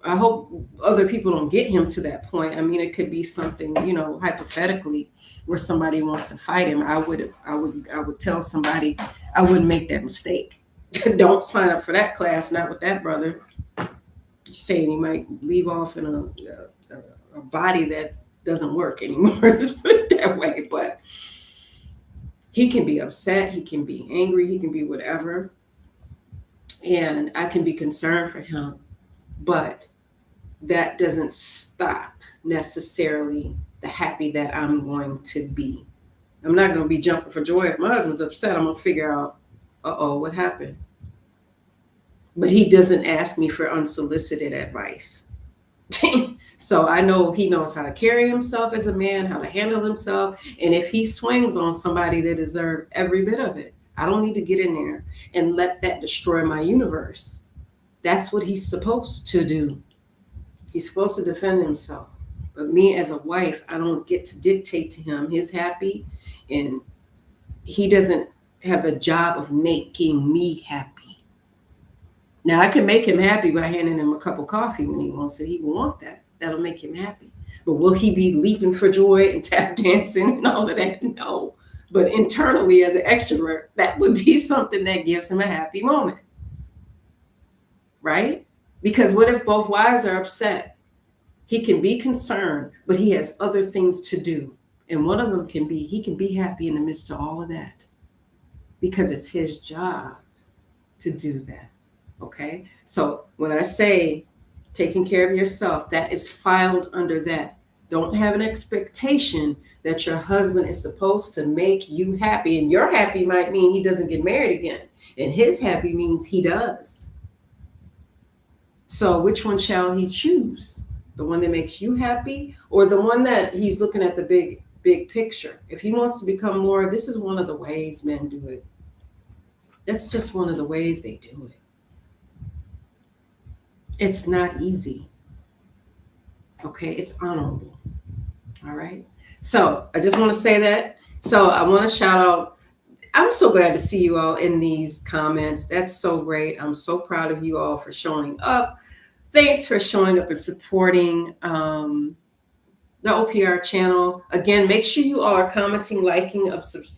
I hope other people don't get him to that point. I mean, it could be something, hypothetically, where somebody wants to fight him. I would tell somebody I wouldn't make that mistake. Don't sign up for that class, not with that brother. Saying he might leave off in a body that doesn't work anymore. Let's put it that way. But he can be upset, he can be angry, he can be whatever, and I can be concerned for him, but that doesn't stop necessarily the happy that I'm going to be. I'm not going to be jumping for joy. If my husband's upset, I'm going to figure out, what happened? But he doesn't ask me for unsolicited advice. So I know he knows how to carry himself as a man, how to handle himself. And if he swings on somebody, they deserve every bit of it. I don't need to get in there and let that destroy my universe. That's what he's supposed to do. He's supposed to defend himself. But me as a wife, I don't get to dictate to him. He's happy, and he doesn't have the job of making me happy. Now, I can make him happy by handing him a cup of coffee when he wants it. He will want that. That'll make him happy. But will he be leaping for joy and tap dancing and all of that? No. But internally, as an extrovert, that would be something that gives him a happy moment. Right? Because what if both wives are upset? He can be concerned, but he has other things to do. And one of them he can be happy in the midst of all of that. Because it's his job to do that. Okay? So when I say taking care of yourself, that is filed under that. Don't have an expectation that your husband is supposed to make you happy. And your happy might mean he doesn't get married again. And his happy means he does. So which one shall he choose? The one that makes you happy, or the one that he's looking at the big picture? If he wants to become more, this is one of the ways men do it. That's just one of the ways they do it. It's not easy. Okay, it's honorable. All right. So I just want to say that. So I want to shout out. I'm so glad to see you all in these comments. That's so great. I'm so proud of you all for showing up. Thanks for showing up and supporting the OPR channel. Again, make sure you all are commenting, liking,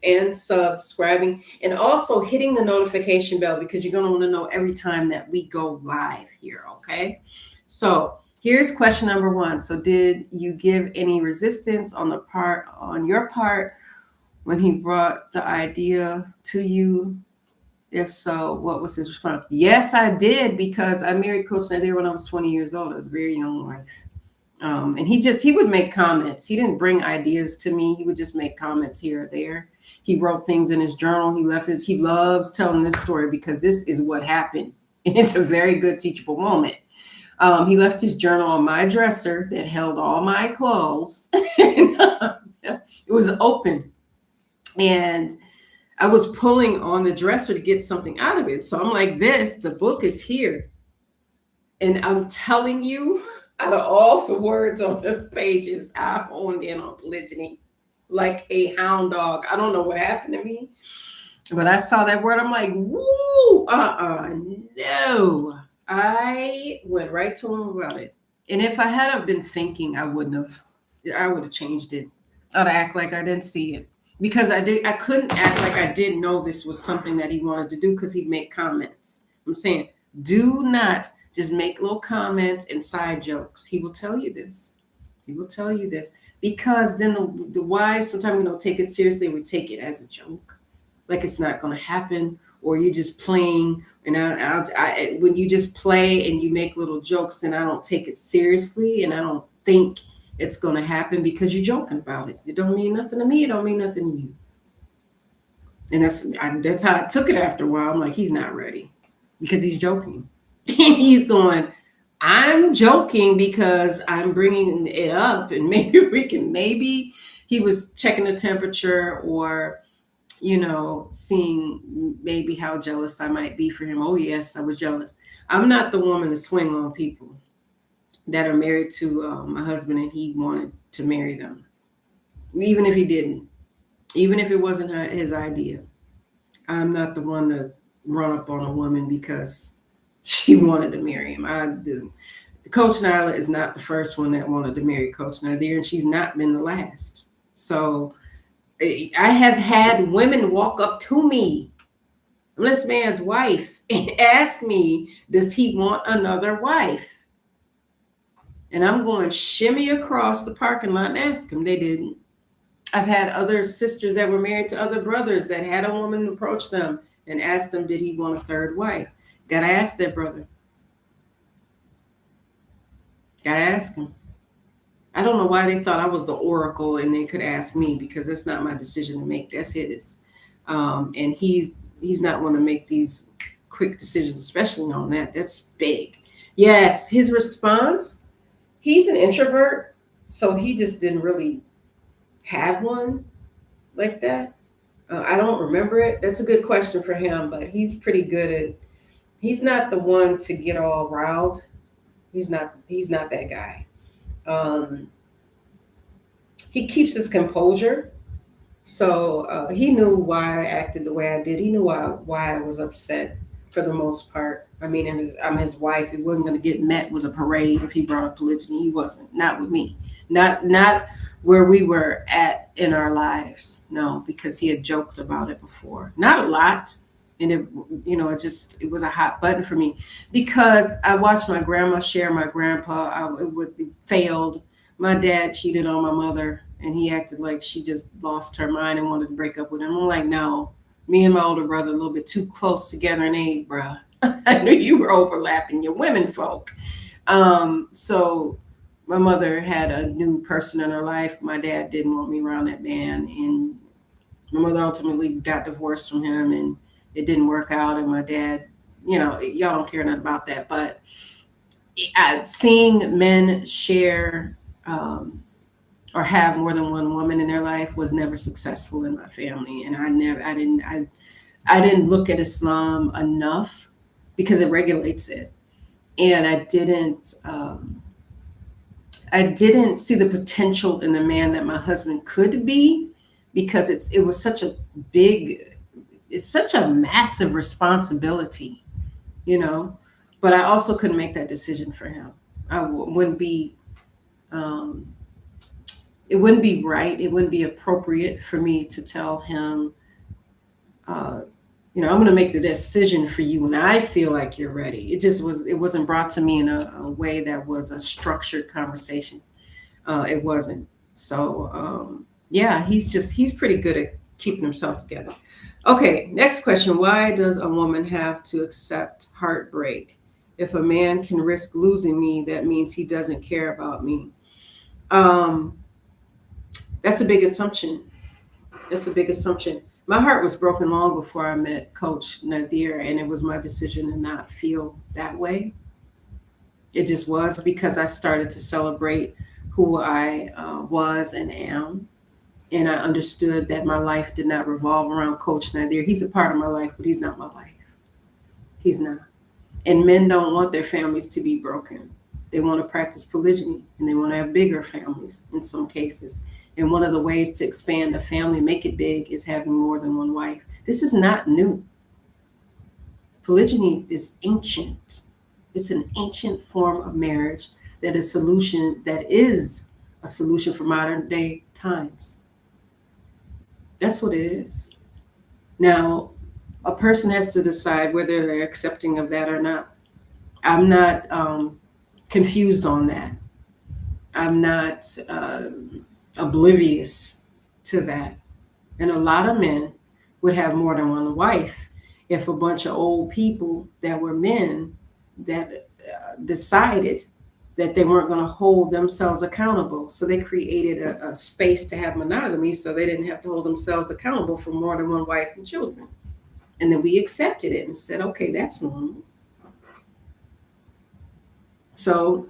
and subscribing, and also hitting the notification bell, because you're going to want to know every time that we go live here. Okay. So here's question number 1. So did you give any resistance on your part when he brought the idea to you? If so, what was his response? Yes, I did, because I married Coach Nyla when I was 20 years old. I was a very young wife. And he would make comments. He didn't bring ideas to me. He would just make comments here or there. He wrote things in his journal. He loves telling this story because this is what happened. It's a very good teachable moment. He left his journal on my dresser that held all my clothes. It was open. And I was pulling on the dresser to get something out of it. So I'm like the book is here. And I'm telling you, out of all the words on the pages, I honed in on polygyny like a hound dog. I don't know what happened to me, but I saw that word. I'm like, woo, no. I went right to him about it. And if I had been thinking, I would have changed it. I'd act like I didn't see it. Because I couldn't act like I didn't know this was something that he wanted to do, because he'd make comments. I'm saying, do not just make little comments and side jokes. He will tell you this. Because then the wives, sometimes we don't take it seriously. We take it as a joke. like it's not going to happen, or you're just playing. And when you just play and you make little jokes, then I don't take it seriously, and I don't think it's going to happen because you're joking about it. It don't mean nothing to me. It don't mean nothing to you. And that's how I took it after a while. I'm like, he's not ready because he's joking. He's going, I'm joking because I'm bringing it up, and maybe he was checking the temperature, or seeing maybe how jealous I might be for him. Oh yes, I was jealous. I'm not the woman to swing on people that are married to my husband and he wanted to marry them, even if he didn't, even if it wasn't his idea. I'm not the one to run up on a woman because she wanted to marry him. I do. Coach Nyla is not the first one that wanted to marry Coach Nazir, and she's not been the last. So I have had women walk up to me, this man's wife, and ask me, does he want another wife? And I'm going shimmy across the parking lot and ask him. They didn't. I've had other sisters that were married to other brothers that had a woman approach them and ask them, did he want a third wife? Gotta ask their brother. Gotta ask him. I don't know why they thought I was the oracle and they could ask me, because that's not my decision to make. That's his. And he's not want to make these quick decisions, especially on that. That's big. Yes, his response, he's an introvert, so he just didn't really have one like that. I don't remember it. That's a good question for him, but he's pretty good at, he's not the one to get all riled. He's not that guy. He keeps his composure. So he knew why I acted the way I did. He knew why I was upset for the most part. I mean, I'm his wife. He wasn't going to get met with a parade if he brought up polygyny. He wasn't. Not with me. Not where we were at in our lives. No, because he had joked about it before. Not a lot. And it was a hot button for me because I watched my grandma share my grandpa. It failed. My dad cheated on my mother, and he acted like she just lost her mind and wanted to break up with him. I'm like, no, me and my older brother a little bit too close together in age, bruh. I knew you were overlapping your women folk. So my mother had a new person in her life. My dad didn't want me around that man, and my mother ultimately got divorced from him, and it didn't work out. And my dad, y'all don't care nothing about that. But seeing men share or have more than one woman in their life was never successful in my family. And I didn't look at Islam enough because it regulates it. And I didn't see the potential in the man that my husband could be, because it's such a massive responsibility, but I also couldn't make that decision for him. It wouldn't be right. It wouldn't be appropriate for me to tell him, I'm going to make the decision for you when I feel like you're ready. It wasn't brought to me in a way that was a structured conversation. It wasn't. So, he's pretty good at keeping himself together. Okay, next question. Why does a woman have to accept heartbreak? If a man can risk losing me, that means he doesn't care about me. That's a big assumption. My heart was broken long before I met Coach Nazir, and it was my decision to not feel that way. It just was, because I started to celebrate who I was and am. And I understood that my life did not revolve around Coach Nyla. He's a part of my life, but he's not my life. He's not. And men don't want their families to be broken. They want to practice polygyny, and they want to have bigger families in some cases. And one of the ways to expand a family, make it big, is having more than one wife. This is not new. Polygyny is ancient. It's an ancient form of marriage that is a solution for modern day times. That's what it is. Now, a person has to decide whether they're accepting of that or not. I'm not confused on that. I'm not oblivious to that. And a lot of men would have more than one wife if a bunch of old people that were men that decided that they weren't going to hold themselves accountable. So they created a space to have monogamy so they didn't have to hold themselves accountable for more than one wife and children. And then we accepted it and said, okay, that's normal. So,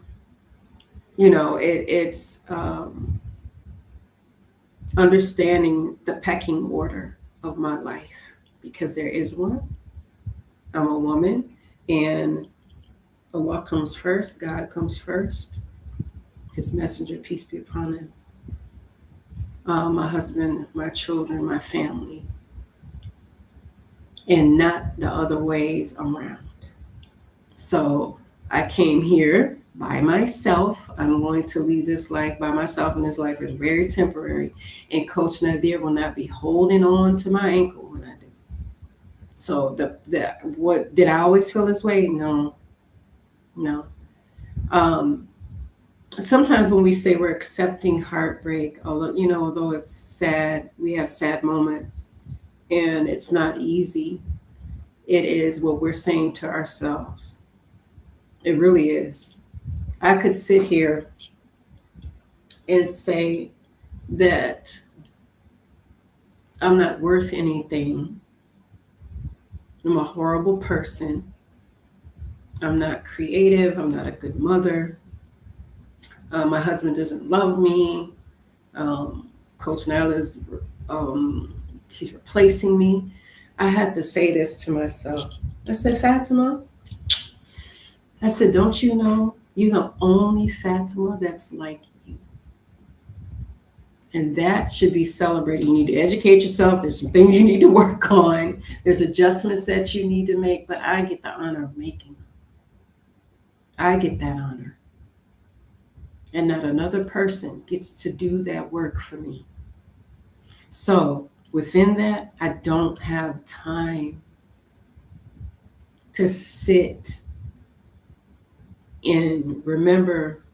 it's understanding the pecking order of my life, because there is one. I'm a woman, and Allah comes first, God comes first, His messenger, peace be upon him, my husband, my children, my family, and not the other ways around. So I came here by myself. I'm going to leave this life by myself, and this life is very temporary. And Coach Nazir will not be holding on to my ankle when I do. So what did I always feel this way? No. Sometimes when we say we're accepting heartbreak, although it's sad, we have sad moments, and it's not easy. It is what we're saying to ourselves. It really is. I could sit here and say that I'm not worth anything. I'm a horrible person. I'm not creative. I'm not a good mother. My husband doesn't love me. Coach Nyla she's replacing me. I had to say this to myself. I said, Fatimah, I said, don't you know you're the only Fatimah that's like you? And that should be celebrated. You need to educate yourself. There's some things you need to work on. There's adjustments that you need to make, but I get the honor of making them. I get that honor. And not another person gets to do that work for me. So within that, I don't have time to sit and remember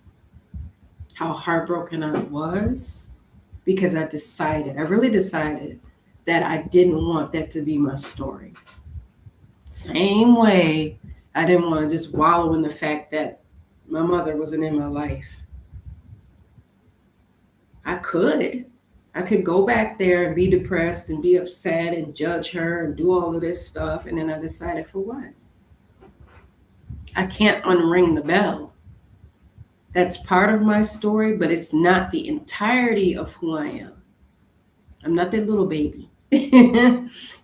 how heartbroken I was, because I really decided that I didn't want that to be my story. Same way I didn't want to just wallow in the fact that my mother wasn't in my life. I could go back there and be depressed and be upset and judge her and do all of this stuff. And then I decided, for what? I can't unring the bell. That's part of my story, but it's not the entirety of who I am. I'm not that little baby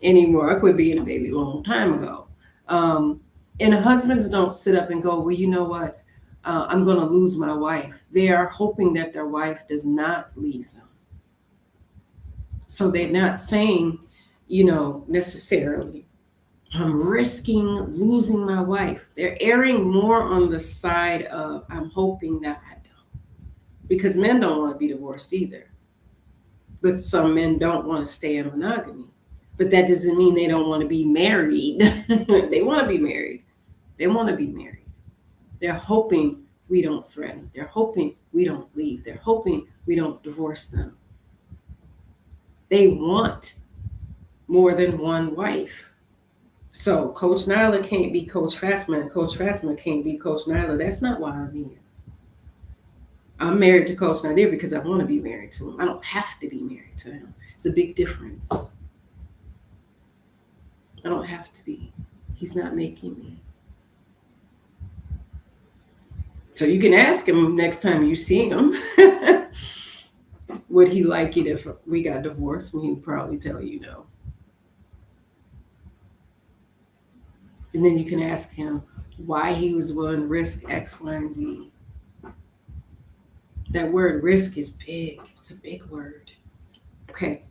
anymore. I quit being a baby a long time ago. And husbands don't sit up and go, well, you know what? I'm going to lose my wife. They are hoping that their wife does not leave them. So they're not saying, necessarily, I'm risking losing my wife. They're erring more on the side of, I'm hoping that I don't. Because men don't want to be divorced either. But some men don't want to stay in monogamy. But that doesn't mean they don't want to be married. They want to be married. They want to be married. They're hoping we don't threaten. They're hoping we don't leave. They're hoping we don't divorce them. They want more than one wife. So Coach Nyla can't be Coach Fatimah, and Coach Fatimah can't be Coach Nyla. That's not why I'm here. I'm married to Coach Nazir because I want to be married to him. I don't have to be married to him. It's a big difference. I don't have to be. He's not making me. So you can ask him next time you see him, would he like it if we got divorced? And he'd probably tell you no. And then you can ask him why he was willing to risk X, Y, and Z. That word risk is big. It's a big word. Okay.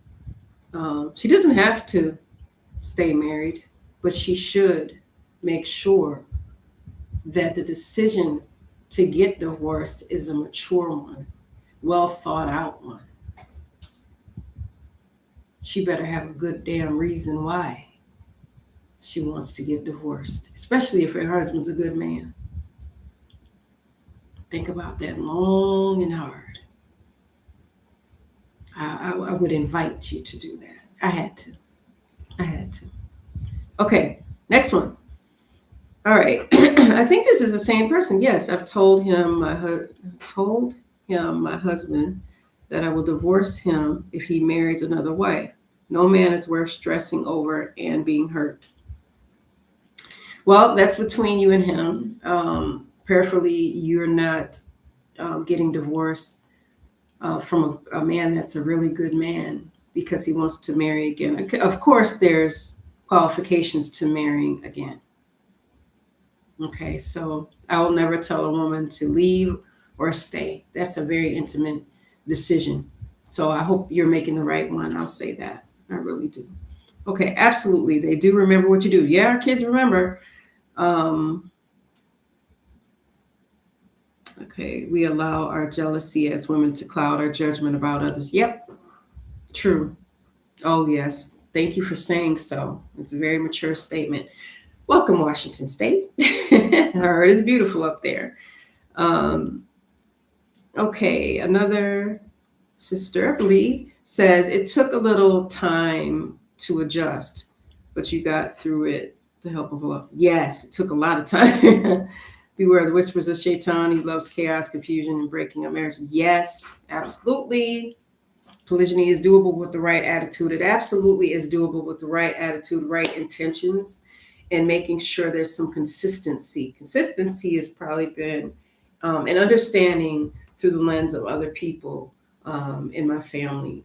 She doesn't have to stay married, but she should make sure that the decision to get divorced is a mature one, well thought out one. She better have a good damn reason why she wants to get divorced, especially if her husband's a good man. Think about that long and hard. I would invite you to do that. I had to. I had to. Okay, next one. All right. I think this is the same person. Yes, I've told him, my husband, that I will divorce him if he marries another wife. No man is worth stressing over and being hurt. Well, that's between you and him. Prayerfully, you're not getting divorced from a man that's a really good man because he wants to marry again. Of course, there's qualifications to marrying again. Okay, so I will never tell a woman to leave or stay. That's a very intimate decision. So I hope you're making the right one. I'll say that. I really do. Okay, absolutely. They do remember what you do. Yeah, our kids remember. Um, okay, we allow our jealousy as women to cloud our judgment about others. Yep, true. Oh, yes. Thank you for saying so. It's a very mature statement. Welcome, Washington State. I heard it's beautiful up there. Um, okay, another sister, I believe, says it took a little time to adjust, but you got through it. The help of love. Yes, it took a lot of time. Beware the whispers of Shaitan. He loves chaos, confusion, and breaking up marriage. Yes, absolutely. Polygyny is doable with the right attitude. It absolutely is doable with the right attitude, right intentions, and making sure there's some consistency. Consistency has probably been an understanding through the lens of other people in my family.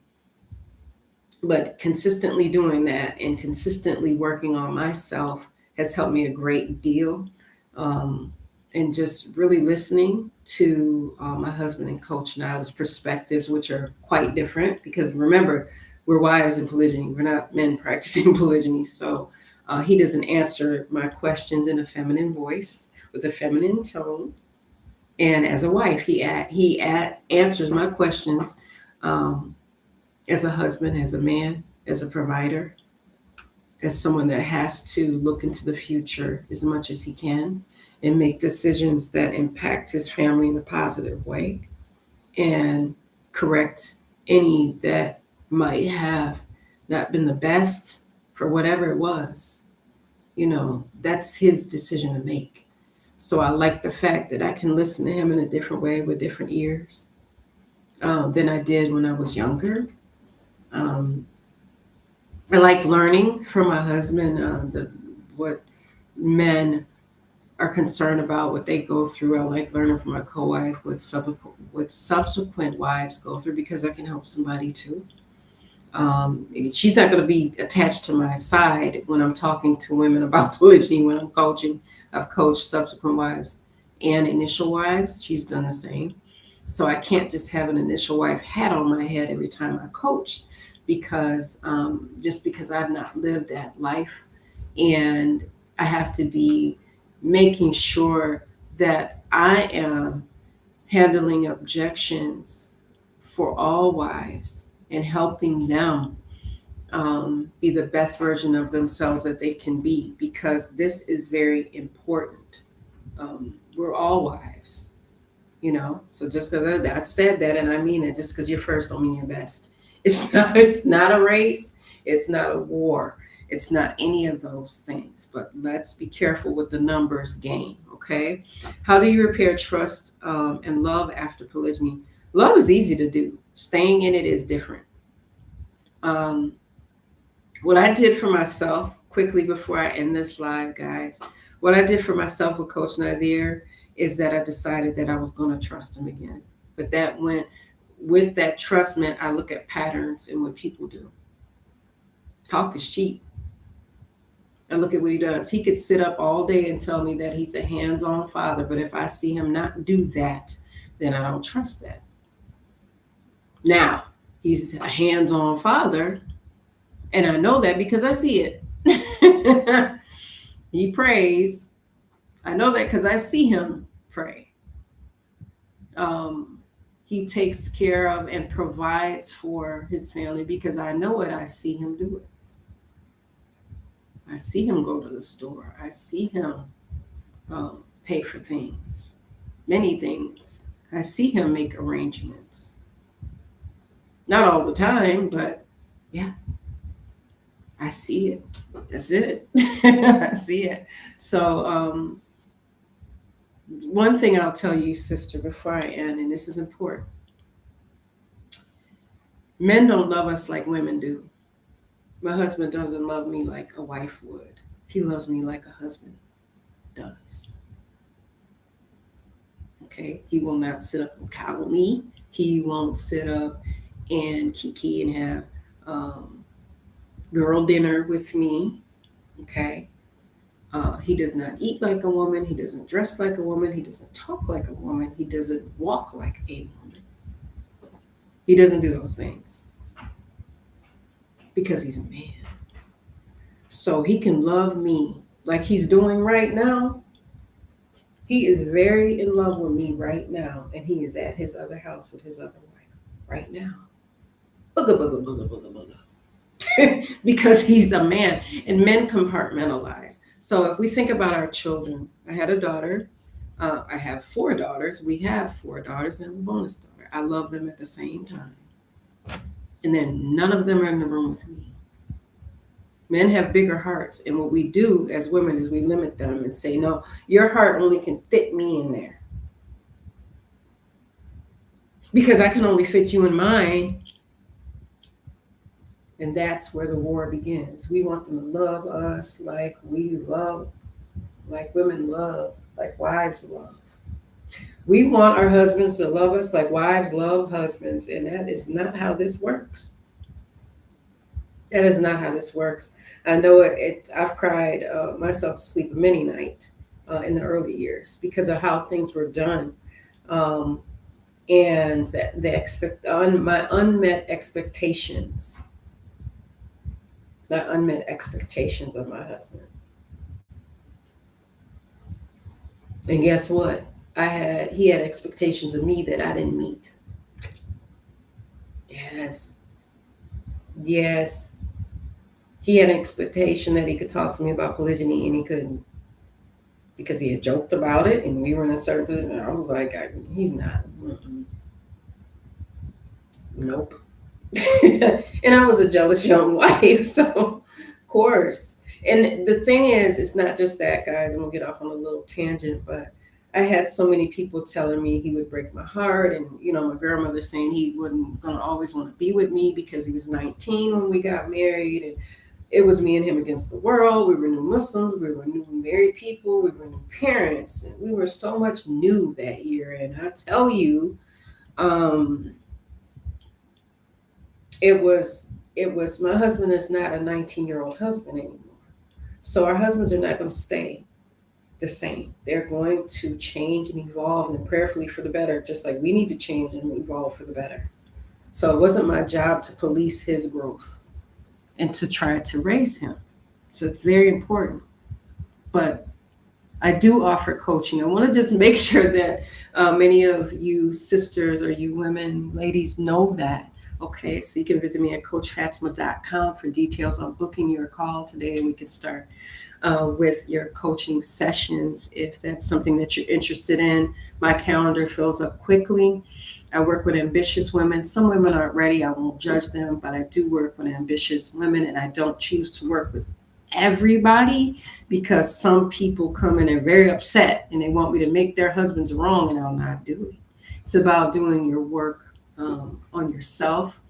But consistently doing that and consistently working on myself has helped me a great deal. Um, and just really listening to my husband and Coach Nyla's perspectives, which are quite different because remember, we're wives in polygyny. We're not men practicing polygyny. So he doesn't answer my questions in a feminine voice with a feminine tone. And as a wife, he answers my questions um, as a husband, as a man, as a provider, as someone that has to look into the future as much as he can and make decisions that impact his family in a positive way and correct any that might have not been the best for whatever it was. You know, that's his decision to make. So I like the fact that I can listen to him in a different way with different ears than I did when I was younger. Um, I like learning from my husband what men are concerned about, what they go through. I like learning from my co-wife what subsequent wives go through because I can help somebody too. She's not going to be attached to my side when I'm talking to women about polygyny. When I'm coaching, I've coached subsequent wives and initial wives. She's done the same. So I can't just have an initial wife hat on my head every time I coach because just because I've not lived that life. And I have to be making sure that I am handling objections for all wives and helping them be the best version of themselves that they can be because this is very important. We're all wives, you know. So just because I said that and I mean it, just because you're first don't mean you're best. It's not a race. It's not a war. It's not any of those things. But let's be careful with the numbers game. Okay. How do you repair trust and love after polygyny? Love is easy to do. Staying in it is different. Um, what I did for myself quickly before I end this live, guys, what I did for myself with Coach Nazir is that I decided that I was going to trust him again. But that went with that trust meant I look at patterns and what people do. Talk is cheap. I look at what he does. He could sit up all day and tell me that he's a hands-on father, but if I see him not do that, then I don't trust that. Now, he's a hands-on father, and I know that because I see it. He prays. I know that because I see him pray. He takes care of and provides for his family because I know it. I see him do it. I see him go to the store. I see him pay for things, many things. I see him make arrangements. Not all the time, but yeah. I see it. That's it. I see it. So, one thing I'll tell you, sister, before I end, and this is important, men don't love us like women do. My husband doesn't love me like a wife would. He loves me like a husband does. Okay? He will not sit up and coddle me. He won't sit up and kiki and have girl dinner with me. Okay? He does not eat like a woman. He doesn't dress like a woman. He doesn't talk like a woman. He doesn't walk like a woman. He doesn't do those things because he's a man. So he can love me like he's doing right now. He is very in love with me right now, and he is at his other house with his other wife right now. Booga, booga, booga, booga, booga. Because he's a man, and men compartmentalize. So if we think about our children, I had a daughter. I have 4 daughters. We have 4 daughters and a bonus daughter. I love them at the same time. And then none of them are in the room with me. Men have bigger hearts, and what we do as women is we limit them and say, no, your heart only can fit me in there. Because I can only fit you in mine. And that's where the war begins. We want them to love us like we love, like women love, like wives love. We want our husbands to love us like wives love husbands, and that is not how this works. That is not how this works. I know it. I've cried myself to sleep many nights in the early years because of how things were done, and my unmet expectations, of my husband. And guess what? He had expectations of me that I didn't meet. Yes. He had an expectation that he could talk to me about polygyny, and he couldn't because he had joked about it, and we were in a certain position. And I was like, he's not. Nope. And I was a jealous young wife, so of course. And the thing is, it's not just that, guys. I'm gonna get off on a little tangent, but I had so many people telling me he would break my heart, and my grandmother saying he wasn't gonna always want to be with me because he was 19 when we got married, and it was me and him against the world. We were new Muslims, we were new married people, we were new parents, and we were so much new that year. And I tell you, it was my husband is not a 19-year-old husband anymore. So our husbands are not going to stay the same. They're going to change and evolve, and prayerfully for the better, just like we need to change and evolve for the better. So it wasn't my job to police his growth and to try to raise him. So it's very important. But I do offer coaching. I want to just make sure that many of you sisters or you women, ladies, know that. Okay, so you can visit me at coachfatimah.com for details on booking your call today, and we can start with your coaching sessions if that's something that you're interested in. My calendar fills up quickly. I work with ambitious women. Some women aren't ready. I won't judge them, but I do work with ambitious women, and I don't choose to work with everybody because some people come in and very upset and they want me to make their husbands wrong, and I'll not do it. It's about doing your work on yourself.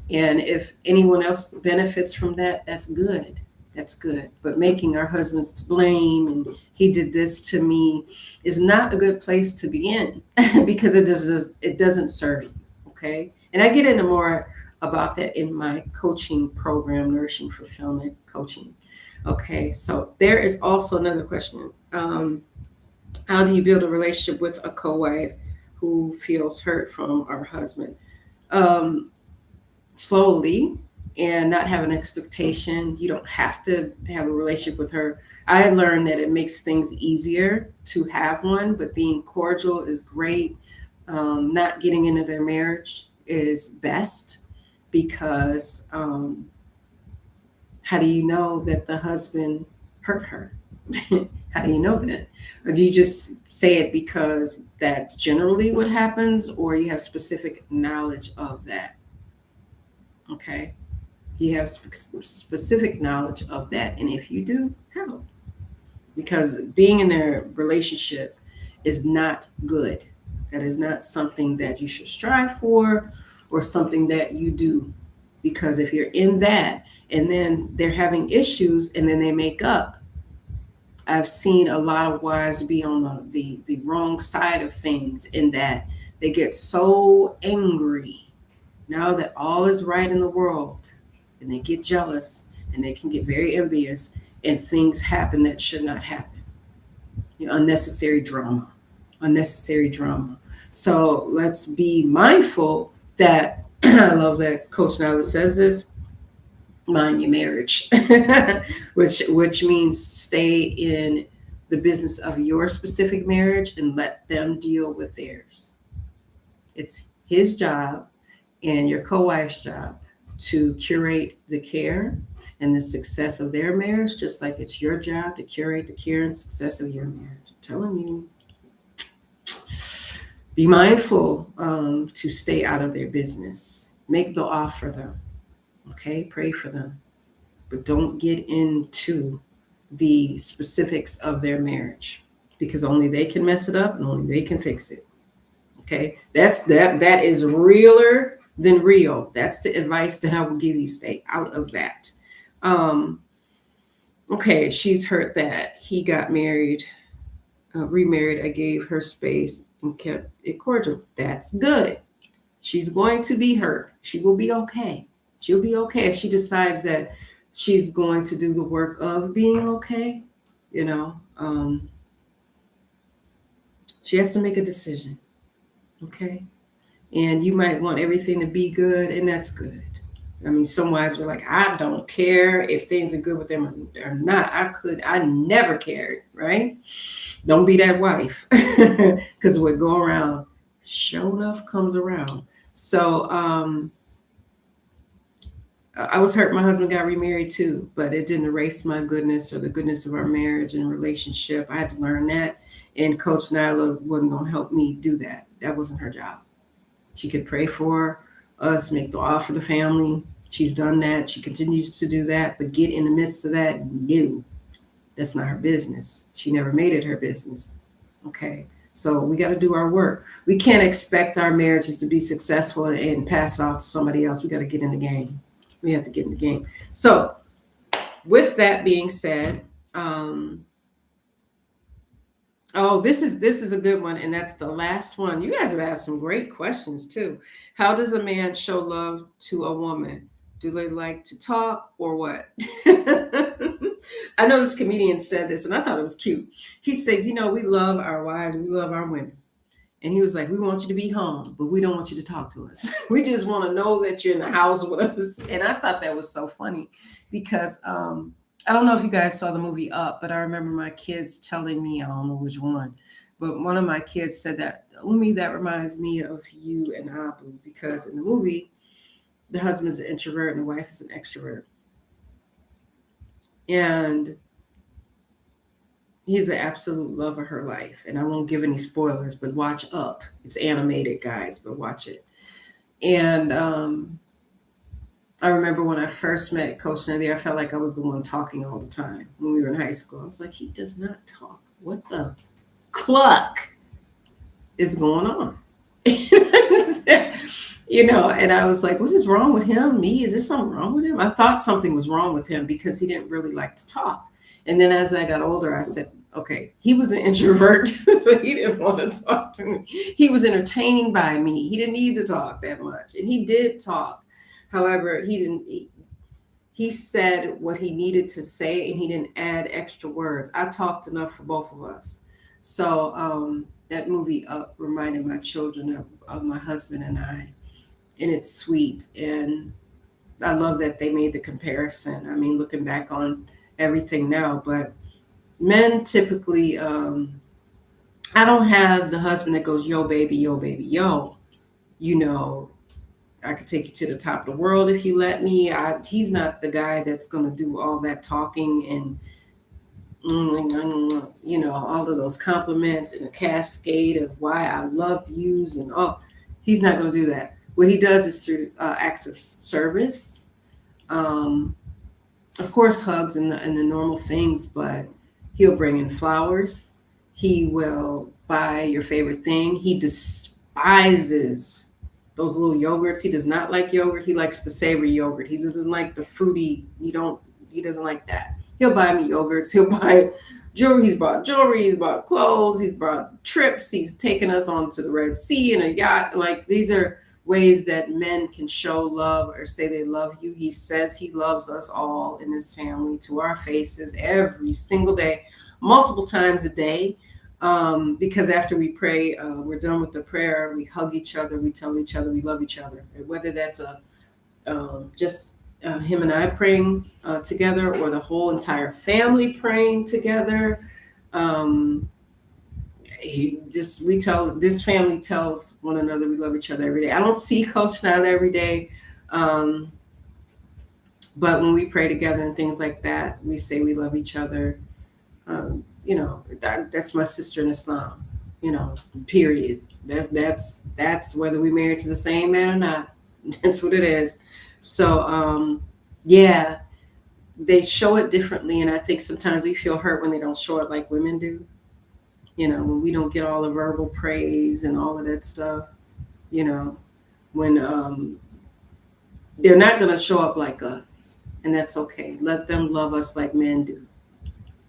And if anyone else benefits from that, that's good. That's good. But making our husbands to blame and he did this to me is not a good place to begin because it doesn't serve you. Okay. And I get into more about that in my coaching program, Nourishing Fulfillment Coaching. Okay. So there is also another question. How do you build a relationship with a co-wife who feels hurt from our husband? Slowly, and not have an expectation. You don't have to have a relationship with her. I learned that it makes things easier to have one, but being cordial is great. Not getting into their marriage is best because how do you know that the husband hurt her? How do you know that? Or do you just say it because that's generally what happens, or you have specific knowledge of that? Okay. Do you have specific knowledge of that? And if you do, how? Because being in their relationship is not good. That is not something that you should strive for or something that you do. Because if you're in that and then they're having issues and then they make up, I've seen a lot of wives be on the wrong side of things in that they get so angry now that all is right in the world and they get jealous and they can get very envious and things happen that should not happen. You know, unnecessary drama, unnecessary drama. So let's be mindful that I love that Coach Nyla says this, mind your marriage, which means stay in the business of your specific marriage and let them deal with theirs. It's his job and your co-wife's job to curate the care and the success of their marriage, just like it's your job to curate the care and success of your marriage. I'm telling you, be mindful to stay out of their business. Make the offer for them. Okay, pray for them. But don't get into the specifics of their marriage because only they can mess it up and only they can fix it. Okay, that is realer than real. That's the advice that I will give you. Stay out of that. Okay, she's hurt that he got married, remarried. I gave her space and kept it cordial. That's good. She's going to be hurt. She will be okay. She'll be okay if she decides that she's going to do the work of being okay. You know, she has to make a decision. Okay. And you might want everything to be good, and that's good. I mean, some wives are like, I don't care if things are good with them or not. I never cared, right? Don't be that wife. Because what go around, sure enough, comes around. So I was hurt my husband got remarried too, but it didn't erase my goodness or the goodness of our marriage and relationship. I had to learn that. And Coach Nyla wasn't going to help me do that. That wasn't her job. She could pray for us, make the offer for the family. She's done that. She continues to do that. But get in the midst of that, no, that's not her business. She never made it her business. Okay. So we got to do our work. We can't expect our marriages to be successful and pass it off to somebody else. We got to get in the game. We have to get in the game. So with that being said, this is a good one. And that's the last one. You guys have asked some great questions too. How does a man show love to a woman? Do they like to talk or what? I know this comedian said this and I thought it was cute. He said, we love our wives. We love our women. And he was like, we want you to be home, but we don't want you to talk to us. We just want to know that you're in the house with us. And I thought that was so funny because I don't know if you guys saw the movie Up, but I remember my kids telling me, I don't know which one, but one of my kids said that, Umi, that reminds me of you and Abu, because in the movie, the husband's an introvert and the wife is an extrovert. And he's an absolute love of her life. And I won't give any spoilers, but watch Up. It's animated, guys, but watch it. And I remember when I first met Coach Nyla, I felt like I was the one talking all the time when we were in high school. I was like, he does not talk. What the cluck is going on? And I was like, what is wrong with him? Me? Is there something wrong with him? I thought something was wrong with him because he didn't really like to talk. And then as I got older, I said, okay, he was an introvert, so he didn't want to talk to me. He was entertained by me. He didn't need to talk that much. And he did talk. However, he said what he needed to say and he didn't add extra words. I talked enough for both of us. So that movie Up reminded my children of my husband and I. And it's sweet. And I love that they made the comparison. I mean, looking back on everything now, but men typically, I don't have the husband that goes, yo, baby, yo. I could take you to the top of the world if you let me. He's not the guy that's going to do all that talking and, all of those compliments and a cascade of why I love yous and all. He's not going to do that. What he does is through acts of service, Of course, hugs and the normal things, but he'll bring in flowers. He will buy your favorite thing. He despises those little yogurts. He does not like yogurt. He likes the savory yogurt. He doesn't like the fruity. He doesn't like that. He'll buy me yogurts. He'll buy jewelry. He's bought jewelry. He's bought clothes. He's bought trips. He's taken us onto the Red Sea in a yacht. Like, these are ways that men can show love or say they love you. He says he loves us all in this family to our faces every single day, multiple times a day. Because after we pray, we're done with the prayer, we hug each other, we tell each other we love each other. Whether that's just him and I praying together, or the whole entire family praying together. This family tells one another we love each other every day. I don't see Coach Nyla every day, but when we pray together and things like that, we say we love each other. That's my sister in Islam. Period. That's whether we married to the same man or not. That's what it is. So yeah, they show it differently, and I think sometimes we feel hurt when they don't show it like women do. When we don't get all the verbal praise and all of that stuff, when they're not going to show up like us, and that's okay. Let them love us like men do.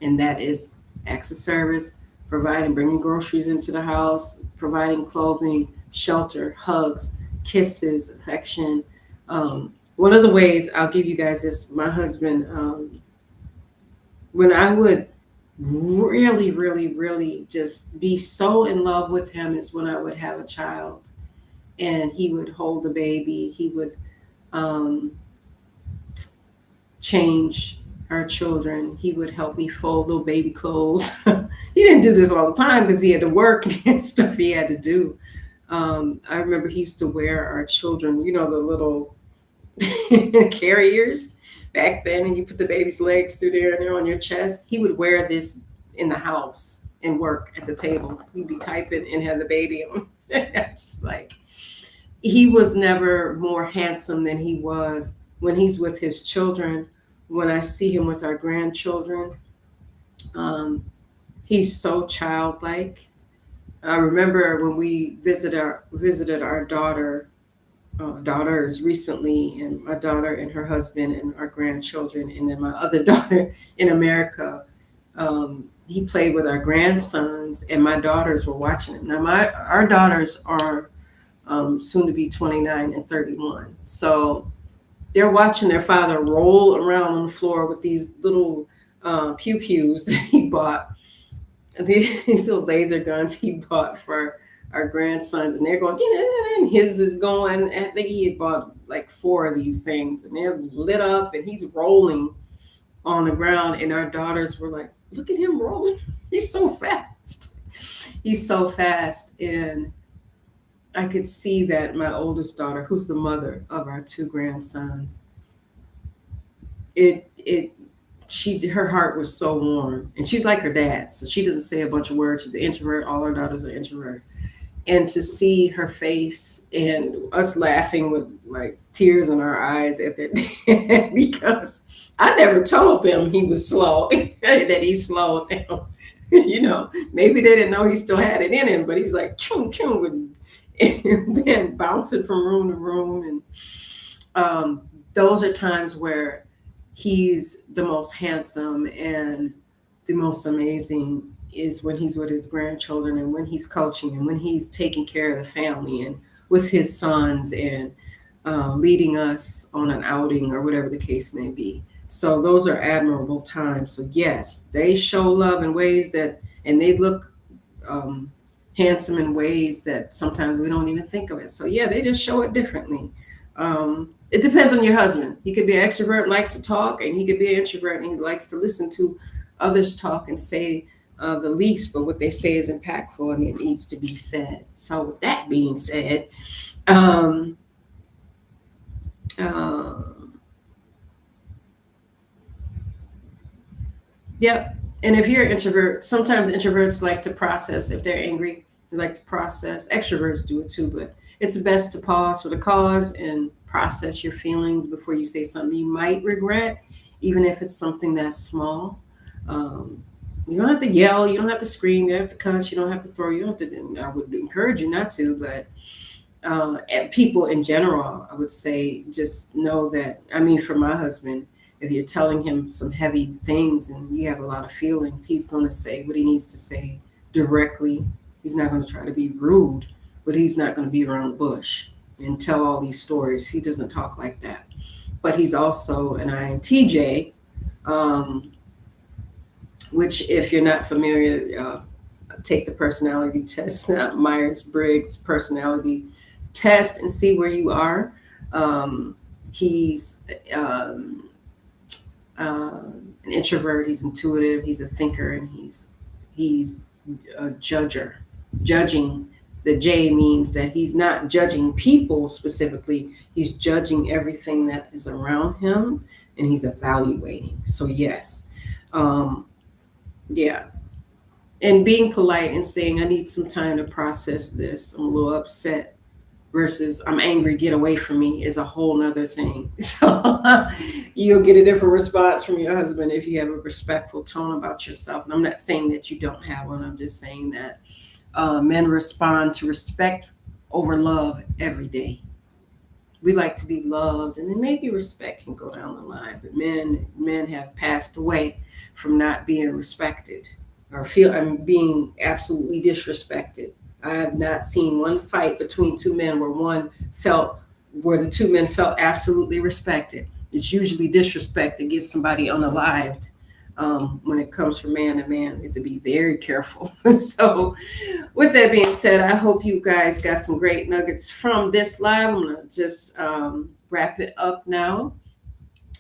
And that is acts of service, providing, bringing groceries into the house, providing clothing, shelter, hugs, kisses, affection. One of the ways I'll give you guys is my husband, when I would really, really, really just be so in love with him is when I would have a child and he would hold the baby. He would change our children. He would help me fold little baby clothes. He didn't do this all the time because he had to work and stuff he had to do. I remember he used to wear our children, the little carriers back then, and you put the baby's legs through there and they're on your chest. He would wear this in the house and work at the table. He'd be typing and have the baby on. It's like, he was never more handsome than he was when he's with his children. When I see him with our grandchildren, he's so childlike. I remember when we visited our daughters recently, and my daughter and her husband and our grandchildren, and then my other daughter in America. He played with our grandsons, and my daughters were watching him. Now, our daughters are soon to be 29 and 31, so they're watching their father roll around on the floor with these little pew-pews that he bought, these little laser guns he bought for our grandsons, and they're going, and his is going. I think he had bought like 4 of these things, and they're lit up, and he's rolling on the ground, and our daughters were like, look at him rolling. He's so fast. He's so fast. And I could see that my oldest daughter, who's the mother of our 2 grandsons, her heart was so warm, and she's like her dad. So she doesn't say a bunch of words. She's an introvert. All her daughters are introvert. And to see her face and us laughing with like tears in our eyes at their dad, because I never told them he was slow, that he slowed down. Maybe they didn't know he still had it in him, but he was like choom choom, and then bouncing from room to room. And those are times where he's the most handsome and the most amazing, is when he's with his grandchildren, and when he's coaching, and when he's taking care of the family, and with his sons, and leading us on an outing or whatever the case may be. So those are admirable times. So yes, they show love in ways that, and they look handsome in ways that sometimes we don't even think of it. So yeah, they just show it differently. It depends on your husband. He could be an extrovert, likes to talk, and he could be an introvert, and he likes to listen to others talk and say the least, but what they say is impactful and it needs to be said. So with that being said, yep. And if you're an introvert, sometimes introverts like to process. If they're angry, they like to process. Extroverts do it too, but it's best to pause for the cause and process your feelings before you say something you might regret, even if it's something that's small. Um, you don't have to yell, you don't have to scream, you don't have to cuss, you don't have to throw, you don't have to. I would encourage you not to, but and people in general, I would say just know that. I mean, for my husband, if you're telling him some heavy things and you have a lot of feelings, he's going to say what he needs to say directly. He's not going to try to be rude, but he's not going to be around the bush and tell all these stories. He doesn't talk like that. But he's also an INTJ, um, which, if you're not familiar, take the personality test, Myers-Briggs personality test, and see where you are. He's an introvert. He's intuitive. He's a thinker, and he's a judger. Judging, the J means that he's not judging people specifically. He's judging everything that is around him, and he's evaluating. So yes, yeah, and being polite and saying, I need some time to process this. I'm a little upset versus I'm angry, get away from me is a whole nother thing. So you'll get a different response from your husband if you have a respectful tone about yourself. And I'm not saying that you don't have one. I'm just saying that men respond to respect over love every day. We like to be loved, and then maybe respect can go down the line. But men have passed away from not being respected or being absolutely disrespected. I have not seen one fight between two men where the two men felt absolutely respected. It's usually disrespect that gets somebody unalived. When it comes from man to man, we have to be very careful. So, with that being said, I hope you guys got some great nuggets from this live. I'm going to just wrap it up now.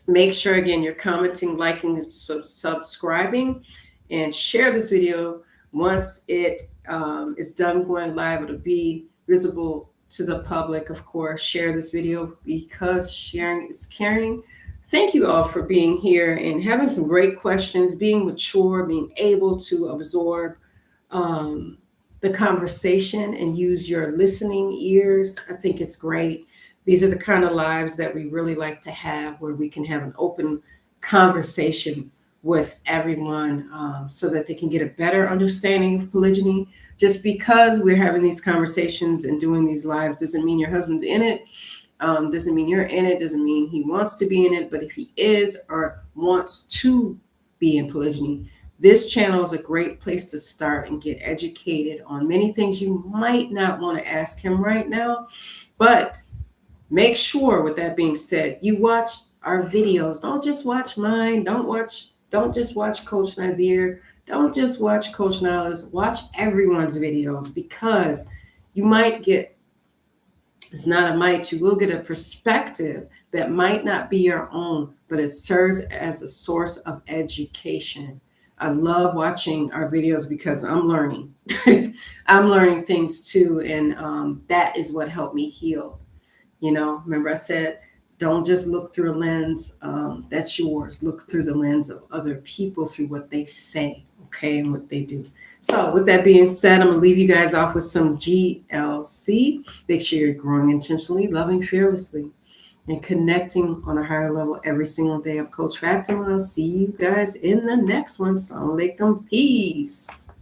Make sure, again, you're commenting, liking, and subscribing, and share this video. Once it is done going live, it'll be visible to the public. Of course, share this video because sharing is caring. Thank you all for being here and having some great questions, being mature, being able to absorb the conversation and use your listening ears. I think it's great. These are the kind of lives that we really like to have, where we can have an open conversation with everyone so that they can get a better understanding of polygyny. Just because we're having these conversations and doing these lives doesn't mean your husband's in it. Doesn't mean you're in it. Doesn't mean he wants to be in it. But if he is or wants to be in polygyny, this channel is a great place to start and get educated on many things you might not want to ask him right now. But make sure, with that being said, you watch our videos. Don't just watch mine. Don't just watch Coach Nazir. Don't just watch Coach Nyla's. Watch everyone's videos, because you might get, it's not a might, you will get a perspective that might not be your own, but it serves as a source of education. I love watching our videos because I'm learning. I'm learning things too, and that is what helped me heal. Remember I said, don't just look through a lens that's yours. Look through the lens of other people, through what they say, okay, and what they do. So with that being said, I'm going to leave you guys off with some GLC. Make sure you're growing intentionally, loving fearlessly, and connecting on a higher level every single day. I'm Coach Fatimah. I'll see you guys in the next one. Assalamu alaikum. Peace.